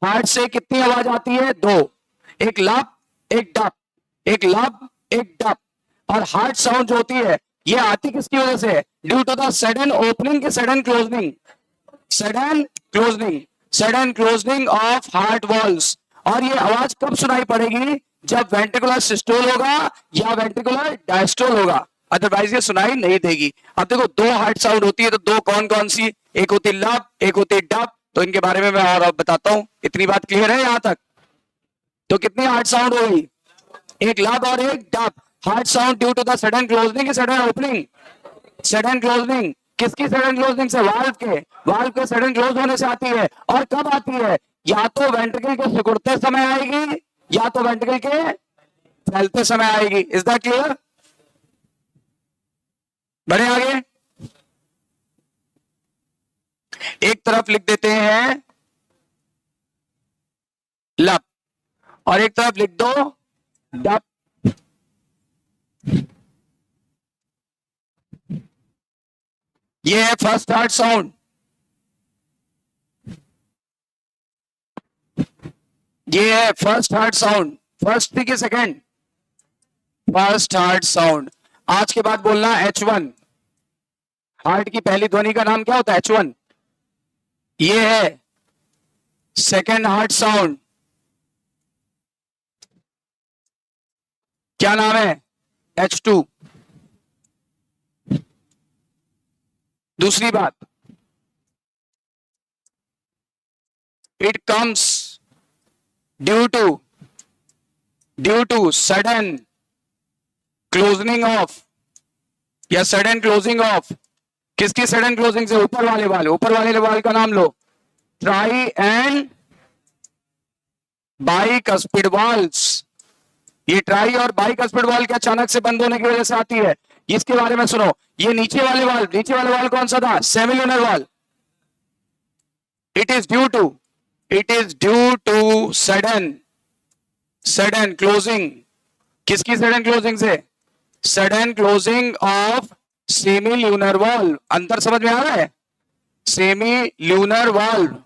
[SPEAKER 1] हार्ट से कितनी आवाज आती है, दो, एक लब एक डब, एक लब एक डब। और हार्ट साउंड जो होती है ये आती किसकी वजह से, due to the sudden opening के sudden closing, sudden closing, sudden closing of heart valves. और ये आवाज कब सुनाई पड़ेगी, जब वेंट्रिकुलर सिस्टोल होगा या वेंट्रिकुलर डायस्टोल होगा, अदरवाइज ये सुनाई नहीं देगी। अब देखो, दो हार्ट साउंड होती है, तो दो कौन कौन सी, एक होती लब एक होती डब, तो इनके बारे में मैं और बताता हूं। इतनी बात क्लियर है यहां तक? तो कितनी हार्ट साउंड होगी, एक लब और एक dub. Heart sound due to the sudden closing, sudden opening, sudden closing, किसकी सडन क्लोजनिंग से, वाल्व के, वाल्व के सडन क्लोज होने से आती है। और कब आती है, या तो वेंट्रिकल के सिकुड़ते समय आएगी या तो वेंट्रिकल के फैलते समय आएगी। Is that clear? बढ़े आगे, एक तरफ लिख देते हैं लब और एक तरफ लिख दो डब। ये है फर्स्ट हार्ट साउंड, ये है फर्स्ट हार्ट साउंड, फर्स्ट थी कि सेकंड? First heart sound. आज के बाद बोलना H1, हार्ट की पहली ध्वनि का नाम क्या होता है? H1। ये है सेकंड हार्ट साउंड, क्या नाम है? H2। दूसरी बात, it comes due to sudden closing of या सडन क्लोजिंग ऑफ, किसकी सडन क्लोजिंग से? ऊपर वाले वाल, ऊपर वाले वाल का नाम लो, ट्राई एंड बाइकस्पिड वाल्व्स। ये ट्राई और बाइकस्पिड वाल्व के अचानक से बंद होने की वजह से आती है। इसके बारे में सुनो, ये नीचे वाले वाल्व कौन सा था? Semilunar valve. It is due to sudden closing, किसकी सडन क्लोजिंग से? Sudden closing of semilunar valve. अंतर समझ में आ रहा है? Semilunar valve.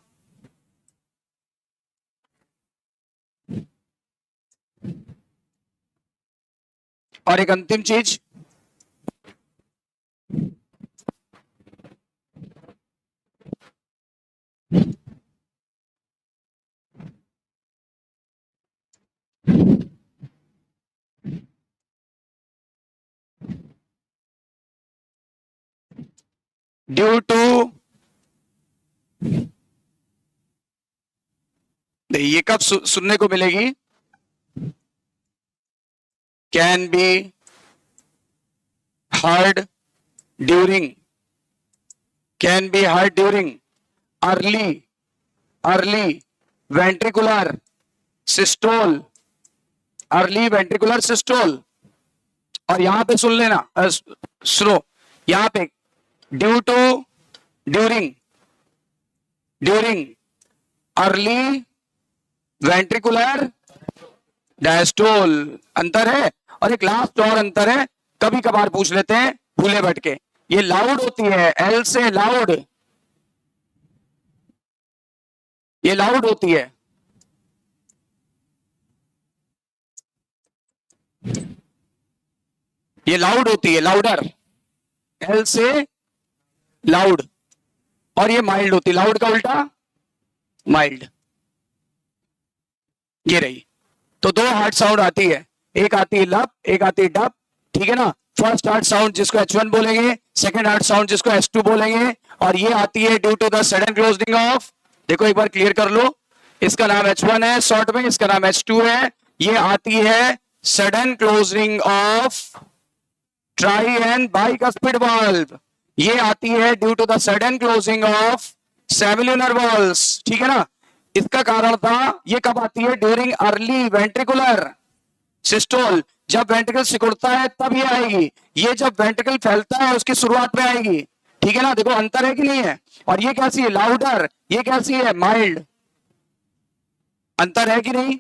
[SPEAKER 1] और एक अंतिम चीज, ड्यू टू, ये कब सुनने को मिलेगी? Can be heard during early ventricular systole, early ventricular systole. और यहां पे सुन लेना, सुनो, यहां पे due to during early ventricular diastole. अंतर है। और एक लास्ट और अंतर है, कभी कभार पूछ लेते हैं भूले भटके, ये लाउड होती है, एल से लाउड, ये लाउड होती है। ये लाउड होती है, लाउडर, एल से लाउड। और ये माइल्ड होती है, लाउड का उल्टा माइल्ड। ये रही। तो दो हार्ट साउंड आती है, एक आती है लप, एक आती है डप, ठीक है ना? फर्स्ट हार्ट साउंड जिसको H1 बोलेंगे, सेकंड हार्ट साउंड जिसको H2 बोलेंगे, और ये आती है due to the sudden closing of, देखो एक बार क्लियर कर लो, इसका नाम H1 है शॉर्ट में, इसका नाम H2 है। ये आती है sudden closing of tri and bicuspid valve, ये आती है due to the sudden closing of semilunar valves, ठीक है ना? इसका कारण था, ये कब आती है? ड्यूरिंग अर्ली वेंट्रिकुलर सिस्टोल, जब वेंट्रिकल सिकुड़ता है तब ये आएगी। ये जब वेंट्रिकल फैलता है उसकी शुरुआत में आएगी, ठीक है ना? देखो अंतर है कि नहीं है? और ये कैसी है? लाउडर। ये कैसी है? माइल्ड। अंतर है कि नहीं?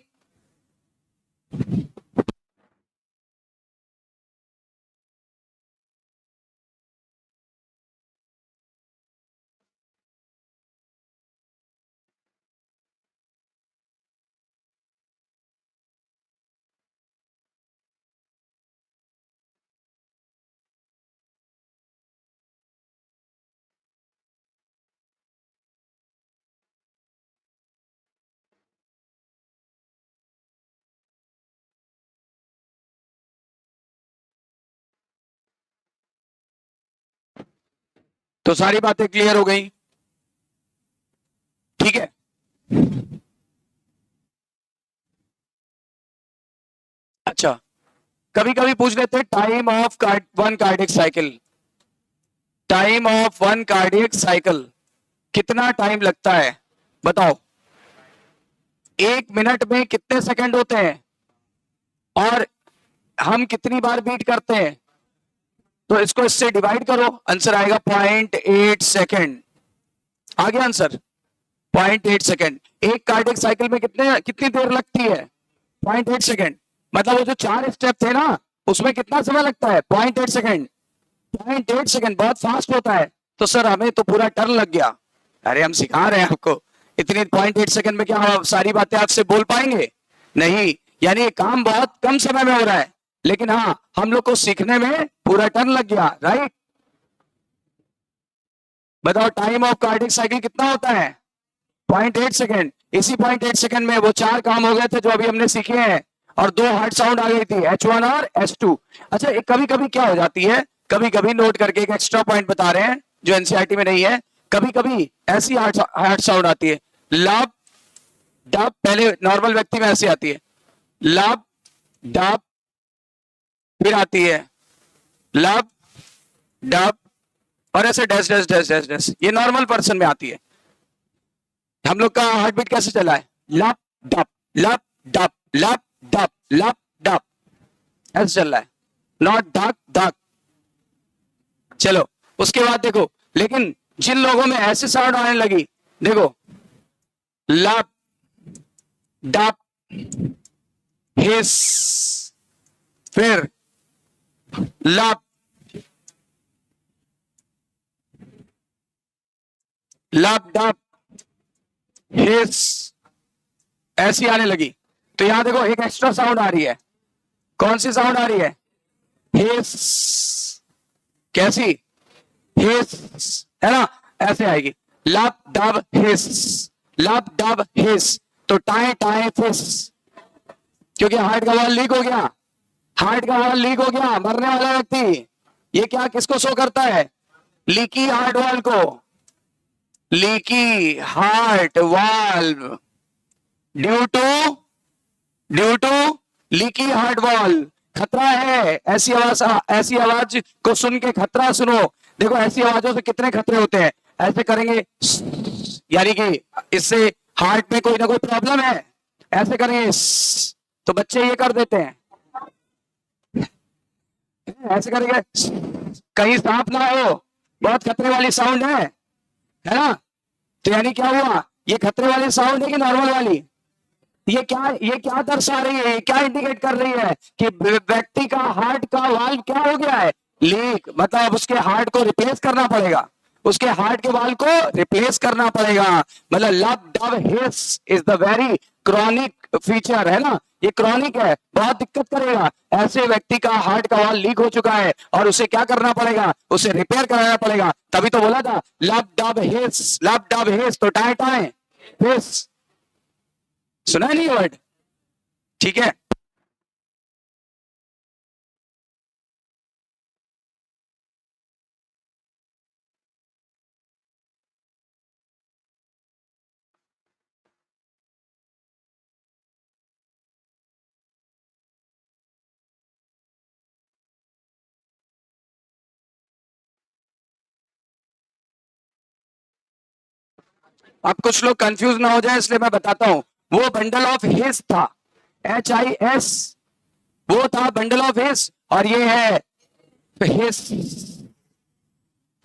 [SPEAKER 1] तो सारी बातें क्लियर हो गई, ठीक है? अच्छा, कभी कभी पूछ लेते हैं time of one cardiac cycle, time of one cardiac cycle कितना टाइम लगता है? बताओ, 1 मिनट में कितने सेकंड होते हैं और हम कितनी बार बीट करते हैं? तो इसको इससे डिवाइड करो, आंसर आएगा 0.8 सेकेंड। आ गया आंसर? 0.8 सेकेंड। एक कार्डियक साइकिल में कितनी देर लगती है? 0.8 सेकेंड। मतलब वो जो 4 स्टेप थे ना, उसमें कितना समय लगता है? 0.8 सेकेंड। 0.8 सेकेंड बहुत फास्ट होता है। तो सर हमें तो पूरा टर्न लग गया। अरे हम सिखा रहे हैं आपको, इतनी 0.8 सेकेंड में क्या हम सारी बातें आपसे बोल पाएंगे? नहीं। यानी ये काम बहुत कम समय में हो रहा है, लेकिन हाँ हम लोग को सीखने में पूरा टर्न लग गया, राइट? बताओ टाइम ऑफ कार्डिक साइकिल कितना होता है? 0.8 सेकेंड। इसी 0.8 सेकेंड में वो 4 काम हो गए थे जो अभी हमने सीखे हैं, और 2 हार्ट साउंड आ गई थी, H1 और H2। अच्छा, एक कभी कभी क्या हो जाती है, कभी कभी नोट करके एक एक्स्ट्रा पॉइंट बता रहे हैं जो एनसीईआरटी में नहीं है। कभी कभी ऐसी हार्ट साउंड आती है, लब डब, पहले नॉर्मल व्यक्ति में ऐसी आती है, लब डब, फिर आती है लब डब, और ऐसे dash dash dash dash dash, ये नॉर्मल पर्सन में आती है। हम लोग का हार्ट बीट कैसे चला है? लप डप लप डप लप डप लप डप, ऐसे चल रहा है, नॉट धक धक। चलो उसके बाद देखो, लेकिन जिन लोगों में ऐसे साउंड आने लगी, देखो लप डप हिस, फिर लप लप डप हिस, ऐसी आने लगी। तो यहां देखो एक एक्स्ट्रा साउंड आ रही है। कौन सी साउंड आ रही है? हिस। कैसी? हिस, है ना? ऐसे आएगी, लब डब हिस, लब डब हिस। तो टाए टाए फिस, क्योंकि हार्ट का वॉल लीक हो गया, हार्ट का वॉल लीक हो गया, मरने वाला व्यक्ति। ये क्या किसको शो करता है? लीकी हार्ट वॉल को, leaky heart valve, due to leaky heart valve. खतरा है, ऐसी आवाज को सुन के खतरा सुनो। देखो ऐसी आवाजों से कितने खतरे होते हैं। ऐसे करेंगे यानी कि इससे हार्ट में कोई ना कोई प्रॉब्लम है, ऐसे करेंगे तो बच्चे ये कर देते हैं, ऐसे करेंगे कहीं सांप ना हो, बहुत खतरे वाली साउंड है ना? तो यानी क्या हुआ, ये खतरे वाली साउंड है कि नॉर्मल वाली? ये क्या दर्शा रही है, ये क्या इंडिकेट कर रही है कि व्यक्ति का हार्ट का वाल्व क्या हो गया है? लीक। मतलब उसके हार्ट को रिप्लेस करना पड़ेगा, उसके हार्ट के वाल्व को रिप्लेस करना पड़ेगा। मतलब लब dub his is the very chronic feature, है ना? ये क्रॉनिक है, बहुत दिक्कत करेगा। ऐसे व्यक्ति का हार्ट का वाल्व लीक हो चुका है और उसे क्या करना पड़ेगा? उसे रिपेयर कराना पड़ेगा। तभी तो बोला था लब डब हिस, लब डब हिस, तो टाए टाए हिस। सुना है नहीं वर्ड? ठीक है। अब कुछ लोग कंफ्यूज ना हो जाए इसलिए मैं बताता हूं। वो बंडल ऑफ हिस था, HIS, वो था बंडल ऑफ हिस, और ये है हिस।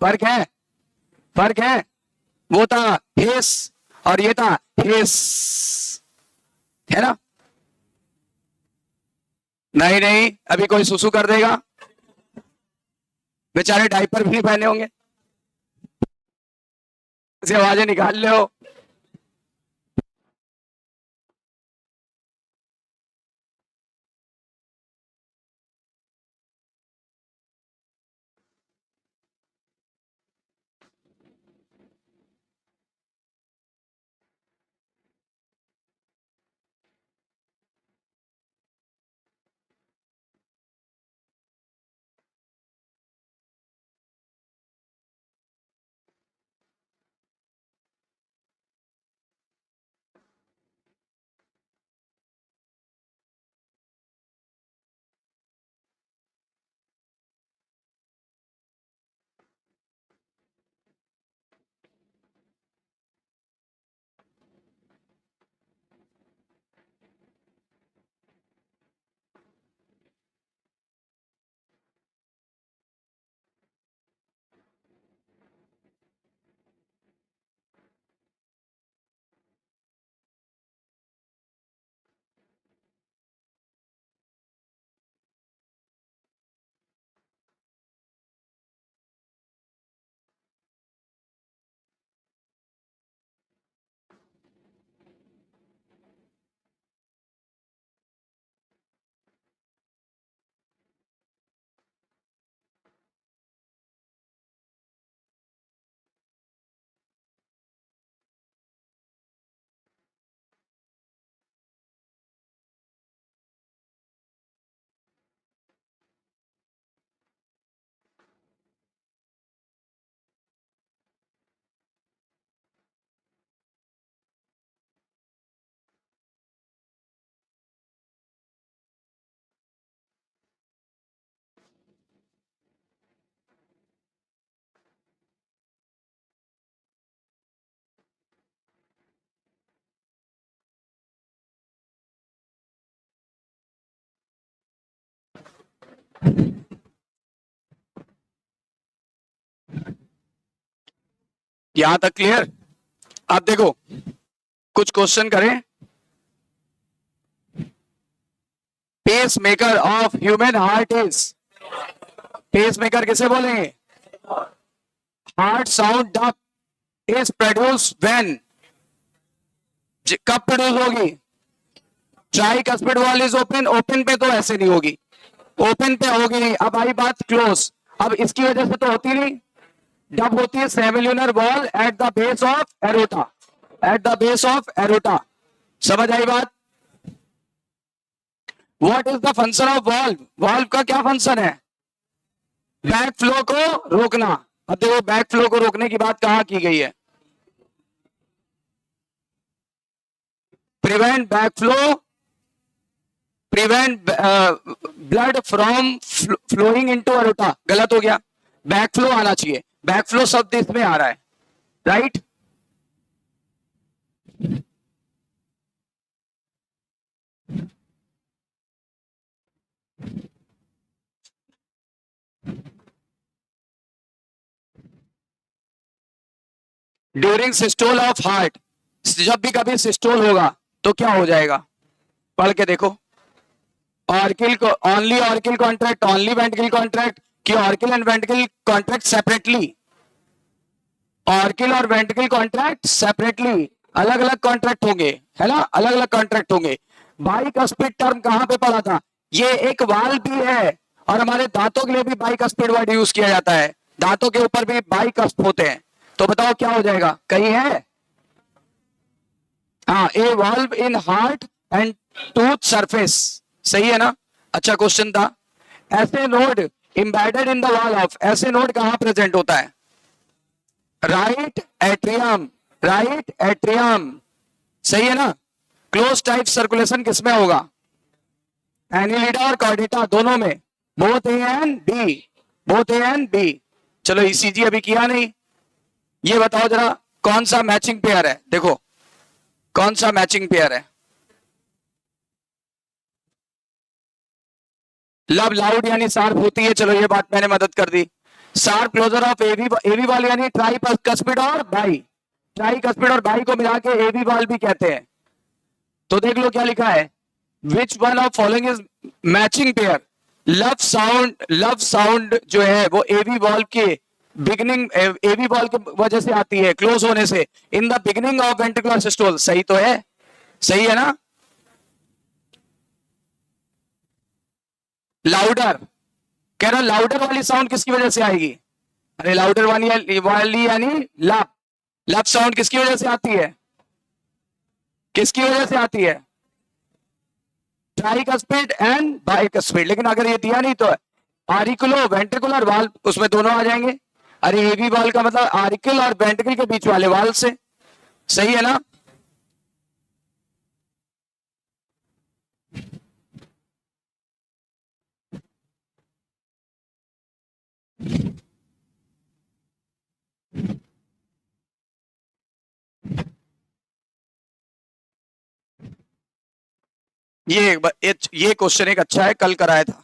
[SPEAKER 1] फर्क है, फर्क है। वो था हिस और ये था हिस, है ना? नहीं नहीं, अभी कोई सुसु कर देगा, बेचारे डायपर भी नहीं पहने होंगे, ऐसी आवाजें निकाल ले हो। यहां तक क्लियर? आप देखो कुछ क्वेश्चन करें। Pacemaker of human heart is, pacemaker किसे बोलेंगे? Heart sound dub is produce when, कब प्रोड्यूस होगी? Tricuspid valve is open, open पे तो ऐसे नहीं होगी, ओपन पे होगी नहीं। अब आई बात क्लोज, अब इसकी वजह से तो होती नहीं, जब होती है semilunar wall at the base of aorta, at the base of aorta. समझ आई बात? What is the function of valve? Valve का क्या फंक्शन है? बैक फ्लो को रोकना। अब देखो बैक फ्लो को रोकने की बात कहां की गई है? Prevent back flow, prevent blood from flowing into aorta. गलत हो गया, बैक फ्लो आना चाहिए, बैक फ्लो शब्द इसमें आ रहा है, right? During systole of heart, जब भी कभी सिस्टोल होगा तो क्या हो जाएगा? पढ़ के देखो। ऑर्किल को only auricle contract, only ventricle contract, कि auricle and ventricle contract separately? Auricle और वेंट्रिकल कॉन्ट्रैक्ट सेपरेटली, अलग अलग कॉन्ट्रैक्ट होंगे, है ना, अलग अलग कॉन्ट्रैक्ट होंगे। बाइकस्पिड टर्म कहां पे पढ़ा था? ये एक वाल्व भी है और हमारे दांतों के लिए भी बाइकस्पिड वर्ड यूज किया जाता है, दांतों के ऊपर भी बाइकस्प होते हैं। तो बताओ क्या हो जाएगा? कहीं है? हाँ, a valve in heart and tooth surface, सही है ना? अच्छा क्वेश्चन था। ऐसे node embedded in the wall of, ऐसे नोड कहां प्रेजेंट होता है? राइट एट्रियम, राइट एट्रियम, सही है ना? क्लोज टाइप सर्कुलेशन किसमें होगा? एनिलिडा और कॉर्डिटा दोनों में, both A and B, both A and B. चलो ईसीजी अभी किया नहीं, ये बताओ जरा कौन सा मैचिंग पेयर है? देखो कौन सा मैचिंग पेयर है? लब लाउड यानी शार्प होती है, चलो ये बात मैंने मदद कर दी। शार्प क्लोजर ऑफ एवी वाल यानी ट्राइकस्पिड और बाई, ट्राइकस्पिड और बाई को मिला के एवी वाल भी कहते हैं। तो देख लो क्या लिखा है, which one of following is matching pair? Love sound जो है वो एवी वॉल्व के बिगिनिंग, एवी वॉल्व की वजह से आती है, क्लोज होने से, in the beginning of ventricular systole. सही तो है, सही है ना? लाउडर कह रहा, लाउडर वाली साउंड किसकी वजह से आएगी? अरे लाउडर वाली यानी लप, लप साउंड किसकी वजह से आती है? किसकी वजह से आती है? Tricuspid and bicuspid. लेकिन अगर ये दिया नहीं तो आरिकुलो वेंट्रिकुलर वाल्व, उसमें दोनों आ जाएंगे। अरे एवी वाल्व का मतलब आरिकल और वेंट्रिकल के बीच वाले वाल्व से, सही है ना? ये क्वेश्चन एक अच्छा है, कल कराया था।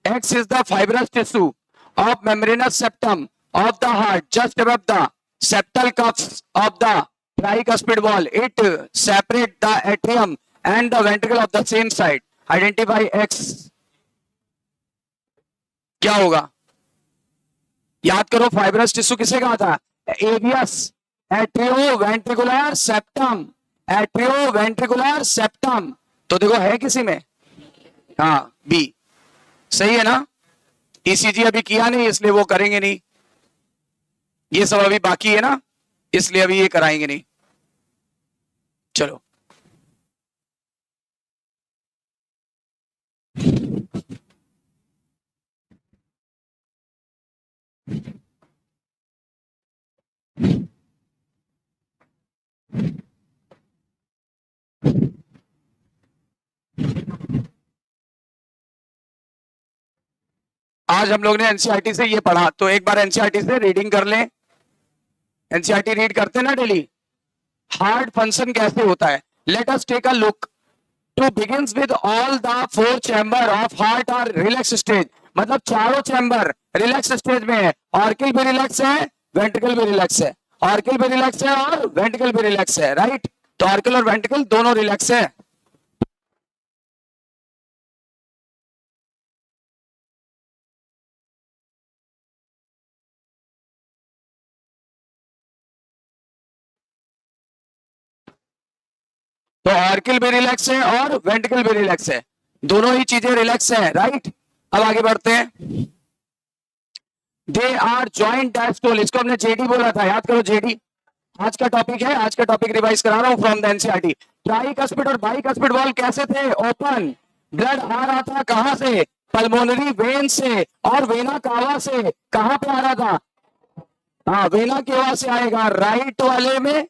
[SPEAKER 1] X is the fibrous tissue of membranous septum of the heart just above the septal cuffs of the tricuspid wall. It separates the atrium and the ventricle of the same side. Identify X. क्या होगा? याद करो, फाइब्रस टिश्यू किसे कहा था? एवियस एट्रियोवेंट्रिकुलर सेप्टम, एट्रियोवेंट्रिकुलर सेप्टम। तो देखो है किसी में? हाँ बी, सही है ना? ईसीजी अभी किया नहीं इसलिए वो करेंगे नहीं, ये सब अभी बाकी है ना, इसलिए अभी ये कराएंगे नहीं। चलो आज हम लोग ने एनसीईआरटी से ये पढ़ा, तो एक बार एनसीईआरटी से रीडिंग कर लें। एनसीईआरटी रीड करते हैं ना डेली। हार्ट फंक्शन कैसे होता है? Let us take a look. To begins with all the 4 chamber of heart are relax stage, मतलब चारों चैम्बर रिलैक्स स्टेज में है। ऑर्किल भी रिलैक्स है, वेंट्रिकल भी रिलैक्स है, ऑर्किल भी रिलैक्स है और वेंट्रिकल भी रिलैक्स है, राइट। तो ऑर्किल और वेंट्रिकल दोनों रिलैक्स है। तो ऑर्किल भी रिलैक्स है और वेंट्रिकल भी रिलैक्स है, दोनों ही चीजें रिलैक्स है, राइट। अब आगे बढ़ते हैं। दे आर जॉइंट डायस्टोल, इसको हमने जेडी बोला था, याद करो जेडी। आज का टॉपिक है, आज का टॉपिक रिवाइज करा रहा हूं फ्रॉम द एनसीईआरटी। ट्राइकस्पिड और बाइकस्पिड वॉल्व कैसे थे? ओपन। ब्लड आ रहा था कहां से? पल्मोनरी वेन से, और वेना कावा से कहां पे आ रहा था? हाँ, वेना केवा से आएगा राइट वाले में,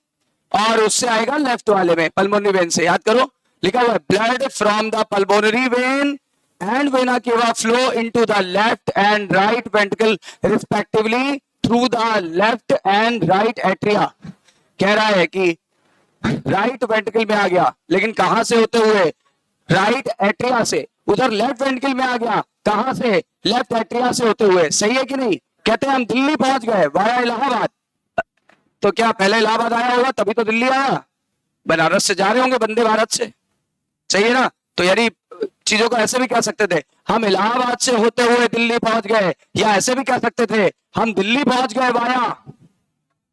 [SPEAKER 1] और उससे आएगा लेफ्ट वाले में, पल्मोनरी वेन से। याद करो, लिखा हुआ है blood from the pulmonary when and vena cava flow into the left and right ventricle respectively through the left and right atria। कह रहा है कि राइट वेंट्रिकल में आ गया, लेकिन कहां से होते हुए? राइट एट्रिया से। उधर लेफ्ट वेंट्रिकल में आ गया, कहां से? लेफ्ट एट्रिया से होते हुए। सही है कि नहीं? कहते हैं हम दिल्ली पहुंच गए वाया इलाहाबाद, तो क्या पहले इलाहाबाद आया होगा तभी तो दिल्ली आया? बनारस से जा रहे होंगे वंदे भारत से, सही है ना? तो यानी चीजों को ऐसे भी कह सकते थे, हम इलाहाबाद से होते हुए दिल्ली पहुंच गए, या ऐसे भी कह सकते थे हम दिल्ली पहुंच गए वाया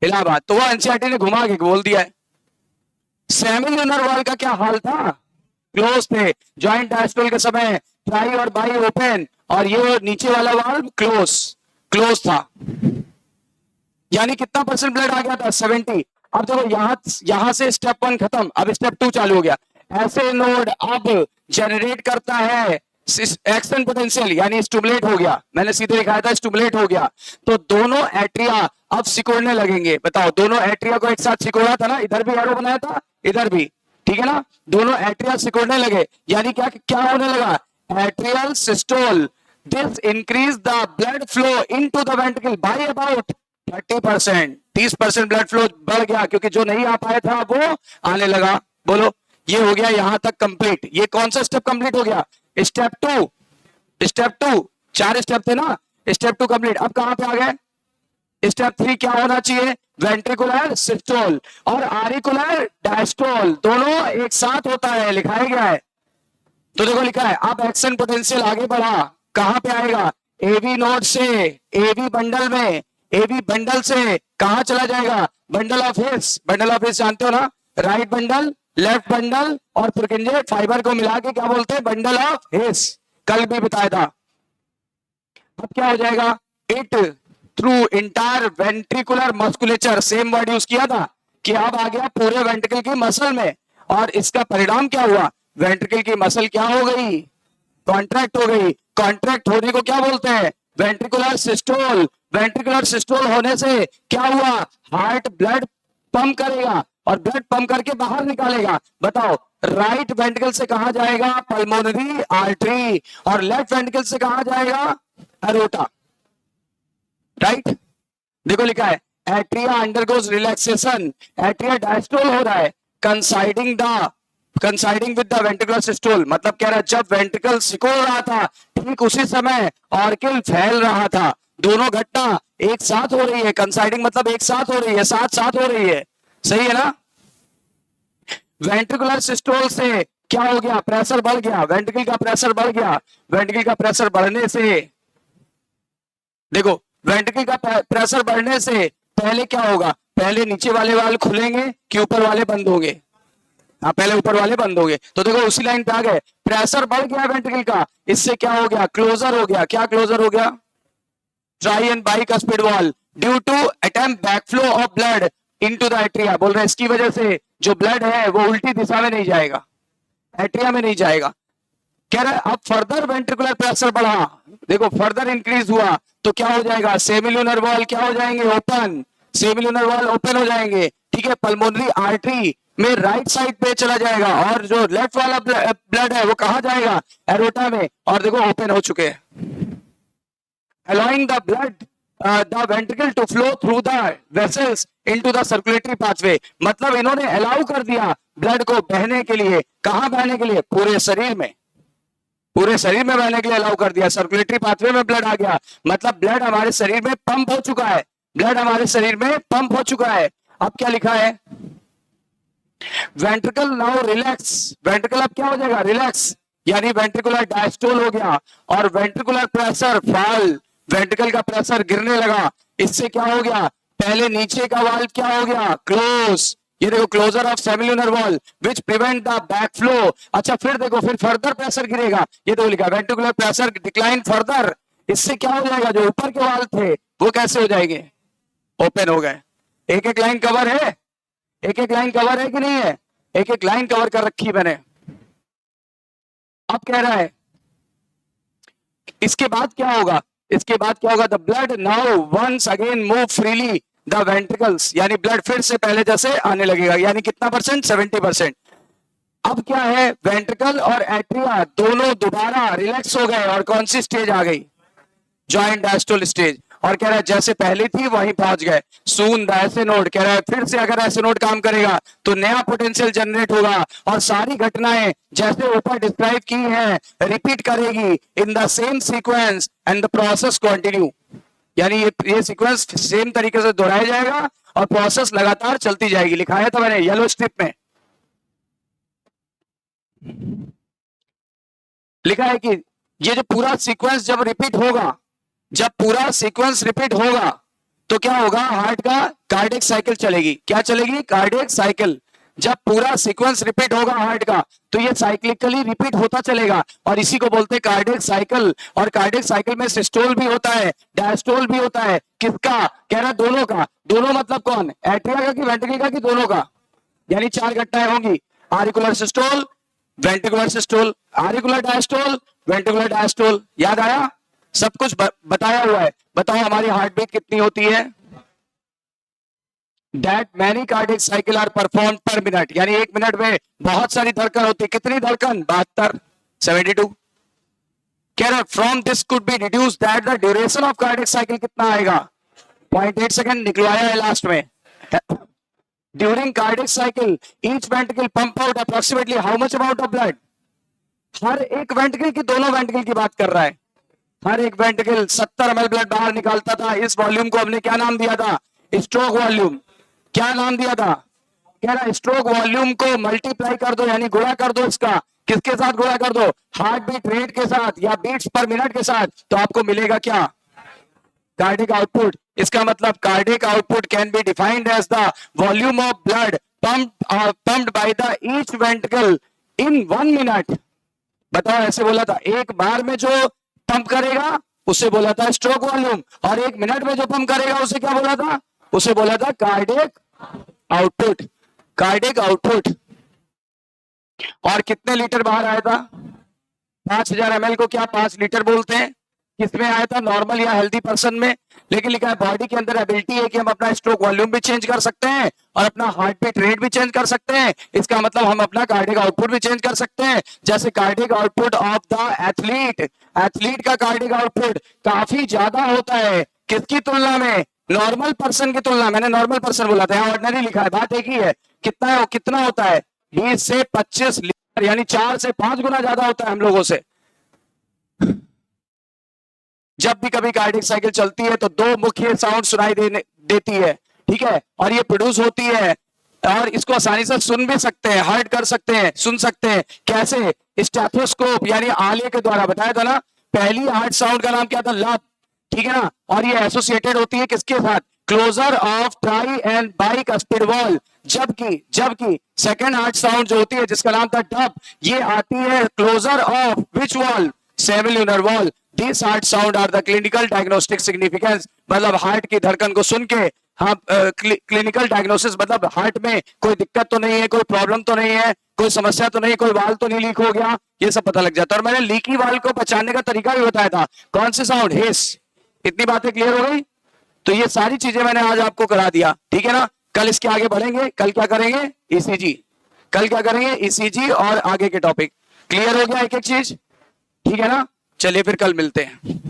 [SPEAKER 1] इलाहाबाद। तो वो एनसीईआरटी ने घुमा के बोल दिया है। सेमिल्यूनर वॉल का क्या हाल था? क्लोज थे। जॉइंट डायस्टोल के समय ट्राई और बाई ओपन, और ये नीचे वाला वाल्व क्लोज था। यानी कितना परसेंट ब्लड आ गया था? 70। अब देखो यहां से स्टेप 1 खत्म, अब स्टेप 2 चालू हो गया। ऐसे नोड अब जनरेट करता है एक्शन पोटेंशियल, यानी स्टिमुलेट हो गया। मैंने सीधे लिखाया था स्टिमुलेट हो गया, तो दोनों एट्रिया अब सिकुड़ने लगेंगे। बताओ, दोनों एट्रिया को एक साथ सिकुड़ा था ना, इधर भी एरो बनाया था, इधर भी, ठीक है ना? दोनों एट्रिया सिकुड़ने लगे, यानी क्या क्या होने लगा? Atrial systole. This increase the blood flow into the ventricle by about 30%। 30% blood flow बढ़ गया, क्योंकि जो नहीं आ पाया था वो आने लगा। बोलो, ये हो गया यहां तक कंप्लीट। ये कौन सा स्टेप कंप्लीट हो गया? स्टेप 2। 4 स्टेप थे ना, स्टेप 2 कंप्लीट। अब कहां पे आ गए? स्टेप 3 क्या होना चाहिए? वेंट्रिकुलर सिस्टोल और आरिकुलर डायस्टोल दोनों एक साथ होता है, लिखाया गया है। तो देखो लिखा है, अब एक्शन पोटेंशियल आगे बढ़ा, कहां पे आएगा? एवी नोड से एवी बंडल में, एवी बंडल से कहां चला जाएगा? Bundle of his. Bundle of his जानते हो ना, राइट बंडल, लेफ्ट बंडल, और पुरकिंजे फाइबर को मिला के क्या बोलते हैं? Bundle of his. कल भी बताया था। अब क्या हो जाएगा? It through entire ventricular musculature, same word use किया था कि अब आ गया पूरे वेंट्रिकल की मसल में, और इसका परिणाम क्या हुआ? वेंट्रिकल की मसल क्या हो गई? कॉन्ट्रैक्ट हो गई। कॉन्ट्रैक्ट होने को क्या बोलते हैं? Ventricular systole. वेंट्रिकुलर सिस्टोल होने से क्या हुआ? हार्ट ब्लड पंप करेगा, और ब्लड पंप करके बाहर निकालेगा। बताओ, राइट वेंट्रिकल से कहां जाएगा? पल्मोनरी आर्टरी, और लेफ्ट वेंट्रिकल से कहां जाएगा? Aorta, right. देखो लिखा है, atria undergoes relaxation. Atria diastole हो रहा है, कंसाइडिंग विद द वेंट्रिकुलर सिस्टोल। मतलब कह रहा है, जब वेंट्रिकल सिकुड़ रहा था ठीक उसी समय ऑर्किल फैल रहा था। दोनों घटना एक साथ हो रही है। कंसाइडिंग मतलब एक साथ हो रही है, साथ साथ हो रही है, सही है ना? वेंट्रिकुलर सिस्टोल से क्या हो गया? प्रेशर बढ़ गया, वेंट्रिकल का प्रेशर बढ़ गया। वेंट्रिकल का प्रेशर बढ़ने से, देखो, वेंट्रिकल का प्रेशर बढ़ने से पहले क्या होगा? पहले नीचे वाले वाल्व खुलेंगे कि ऊपर वाले बंद होंगे? हाँ, पहले ऊपर वाले बंद हो गए। तो देखो उसी लाइन पे आ गए, प्रेशर बढ़ गया वेंट्रिकल का, इससे क्या हो गया? क्लोजर हो गया। क्या क्लोजर हो गया? Tri and bicuspid valve due to attempt backflow of blood into the atria. बोल रहे हैं इसकी वजह से जो ब्लड है वो उल्टी दिशा में नहीं जाएगा, एट्रिया में नहीं जाएगा। कह रहा है अब फर्दर वेंट्रिकुलर प्रेशर बढ़ा, देखो फर्दर इंक्रीज हुआ, तो क्या हो जाएगा? सेमिल्यूनर वॉल क्या हो जाएंगे? ओपन। सेमिल्यूनर वॉल ओपन हो जाएंगे, ठीक है। पल्मोनरी आर्टरी में राइट साइड पे चला जाएगा, और जो लेफ्ट वाला ब्लड है वो कहां जाएगा? एरोटा में। और देखो ओपन हो चुके हैं, allowing the blood the ventricle to flow through the vessels into the circulatory pathway। मतलब इन्होंने अलाउ कर दिया ब्लड को बहने के लिए। कहां बहने के लिए? पूरे शरीर में, पूरे शरीर में बहने के लिए अलाउ कर दिया। सर्कुलेटरी पाथवे में ब्लड आ गया, मतलब ब्लड हमारे शरीर में पंप हो चुका है। ब्लड हमारे शरीर में पंप हो चुका है। अब क्या लिखा है, वेंट्रिकल नाउ रिलैक्स, वेंट्रिकल अब क्या हो जाएगा, रिलैक्स, यानी वेंट्रिकुलर डायस्टोल हो गया और वेंट्रिकुलर प्रेशर फॉल, वेंट्रिकल का प्रेशर गिरने लगा। इससे क्या हो गया, पहले नीचे का वाल्व क्या हो गया, क्लोज, ये देखो closure of semilunar valve which prevent the back flow. अच्छा फिर देखो, फिर फर्दर प्रेशर गिरेगा, ये तो लिखा वेंट्रिकुलर प्रेशर डिक्लाइन फर्दर। इससे क्या हो जाएगा, जो ऊपर के वाल्व थे वो कैसे हो जाएंगे, ओपन हो गए। एक एक लाइन कवर है, एक एक लाइन कवर है कि नहीं है, एक एक लाइन कवर कर रखी मैंने। अब कह रहा है इसके बाद क्या होगा, इसके बाद क्या होगा, the blood now once again move freely the ventricles, यानी ब्लड फिर से पहले जैसे आने लगेगा, यानी कितना परसेंट, 70%। अब क्या है, वेंट्रिकल और एट्रिया दोनों दोबारा रिलैक्स हो गए और कौन सी स्टेज आ गई, जॉइंट डायस्टोल स्टेज। और कह रहा है जैसे पहले थी वहीं पहुंच गए। सून द ऐसे नोड, कह रहा है फिर से अगर ऐसे नोड काम करेगा तो नया पोटेंशियल जनरेट होगा और सारी घटनाएं जैसे ऊपर डिस्क्राइब की हैं रिपीट करेगी in the same sequence and the process continue, यानी ये सीक्वेंस सेम तरीके से दोहराया जाएगा और प्रोसेस लगातार चलती जाएगी। लिखाया था मैंने येलो स्ट्रिप में, लिखा है कि ये जो पूरा सीक्वेंस जब रिपीट होगा, जब पूरा सीक्वेंस रिपीट होगा तो क्या होगा, हार्ट का कार्डियक साइकिल चलेगी, क्या चलेगी, कार्डियक साइकिल। जब पूरा सीक्वेंस रिपीट होगा हार्ट का तो ये साइक्लिकली रिपीट होता चलेगा और इसी को बोलते हैं कार्डियक साइकिल। और कार्डियक साइकिल में सिस्टोल भी होता है, डायस्टोल भी होता है, किसका, कह रहा है दोनों का। दोनों मतलब कौन, एट्रिया का कि वेंट्रिकल का कि दोनों का, यानी 4 घटनाएं होंगी, auricular systole, ventricular systole, auricular diastole, ventricular diastole. याद आया, सब कुछ बताया हुआ है। बताओ हमारी हार्ट बीट कितनी होती है, that many cardiac cycle are perform per minute, यानी 1 मिनट में बहुत सारी धड़कन होती है, कितनी धड़कन, 72, 72। कह रहा from this could be reduce that the duration of cardiac cycle कितना आएगा, 0.8 सेकंड निकलवाया है लास्ट में। During cardiac cycle each ventricle pump out approximately how much amount of blood, हर एक वेंट्रिकल की, दोनों वेंट्रिकल की बात कर रहा है, हर एक वेंट्रिकल 70 ml ब्लड बाहर निकालता था। इस वॉल्यूम को हमने क्या नाम दिया था, स्ट्रोक वॉल्यूम। क्या नाम दिया था, कह रहा स्ट्रोक वॉल्यूम को मल्टीप्लाई कर दो, यानी गुणा कर दो इसका, किसके साथ गुणा कर दो, हार्ट बीट रेट के साथ या बीट्स पर मिनट के साथ, तो आपको मिलेगा क्या, कार्डियक आउटपुट। इसका मतलब cardiac output can be defined as the volume of blood pumped by the each ventricle in 1 minute. बताओ ऐसे बोला था, एक बार में जो पंप करेगा उसे बोला था स्ट्रोक वॉल्यूम, और 1 मिनट में जो पंप करेगा उसे क्या बोला था, उसे बोला था कार्डियक आउटपुट, कार्डियक आउटपुट। और कितने लीटर बाहर आया था, 5000 ml को क्या 5 लीटर बोलते हैं, किसमें आया था, नॉर्मल या हेल्दी पर्सन में। लेकिन लिखा है बॉडी के अंदर एबिलिटी है कि हम अपना स्ट्रोक वॉल्यूम भी चेंज कर सकते हैं और अपना हार्ट बीट रेट भी चेंज कर सकते हैं। इसका मतलब हम अपना कार्डियक आउटपुट भी चेंज कर सकते हैं। जैसे cardiac output of the athlete, athlete का कार्डियक आउटपुट काफी ज्यादा होता है, किसकी तुलना में, नॉर्मल पर्सन की तुलना, मैंने नॉर्मल पर्सन बोला था, ऑर्डिनरी लिखा है, बात एक ही है। कितना है, कितना होता है, 20 से 25 लीटर, यानी 4 से 5 गुना ज्यादा होता है हम लोगों से। जब भी कभी कार्डियक साइकिल चलती है तो 2 मुख्य साउंड सुनाई देती है, ठीक है, और ये प्रोड्यूस होती है और इसको आसानी से सुन भी सकते हैं, हर्ट कर सकते हैं, सुन सकते हैं। कैसे, स्टेथोस्कोप यानी आले के द्वारा। बताया था ना, पहली हार्ट साउंड का नाम क्या था, लब, ठीक है ना, और ये एसोसिएटेड होती है किसके साथ, closure of tri and bicuspid valve. जबकि सेकंड हार्ट साउंड जो होती है जिसका नाम था डब, ये आती है closure of which valve, semilunar valve. These heart sound are the clinical diagnostic significance, मतलब हार्ट की धड़कन को सुन के हाँ क्लिनिकल डायग्नोसिस, मतलब हार्ट में कोई दिक्कत तो नहीं है, कोई प्रॉब्लम तो नहीं है, कोई समस्या तो नहीं, कोई वाल्व तो नहीं लीक हो गया, ये सब पता लग जाता है। और मैंने लीकी वाल्व को पहचानने का तरीका भी बताया था, कौन से साउंड, हिस। इतनी बातें क्लियर हो गई, तो ये सारी चीजें मैंने आज आपको करा दिया, ठीक है ना। कल इसके आगे बढ़ेंगे, कल क्या करेंगे, ईसीजी, कल क्या करेंगे, ईसीजी और आगे के टॉपिक। क्लियर हो गया एक एक चीज, ठीक है ना। चलिए फिर कल मिलते हैं।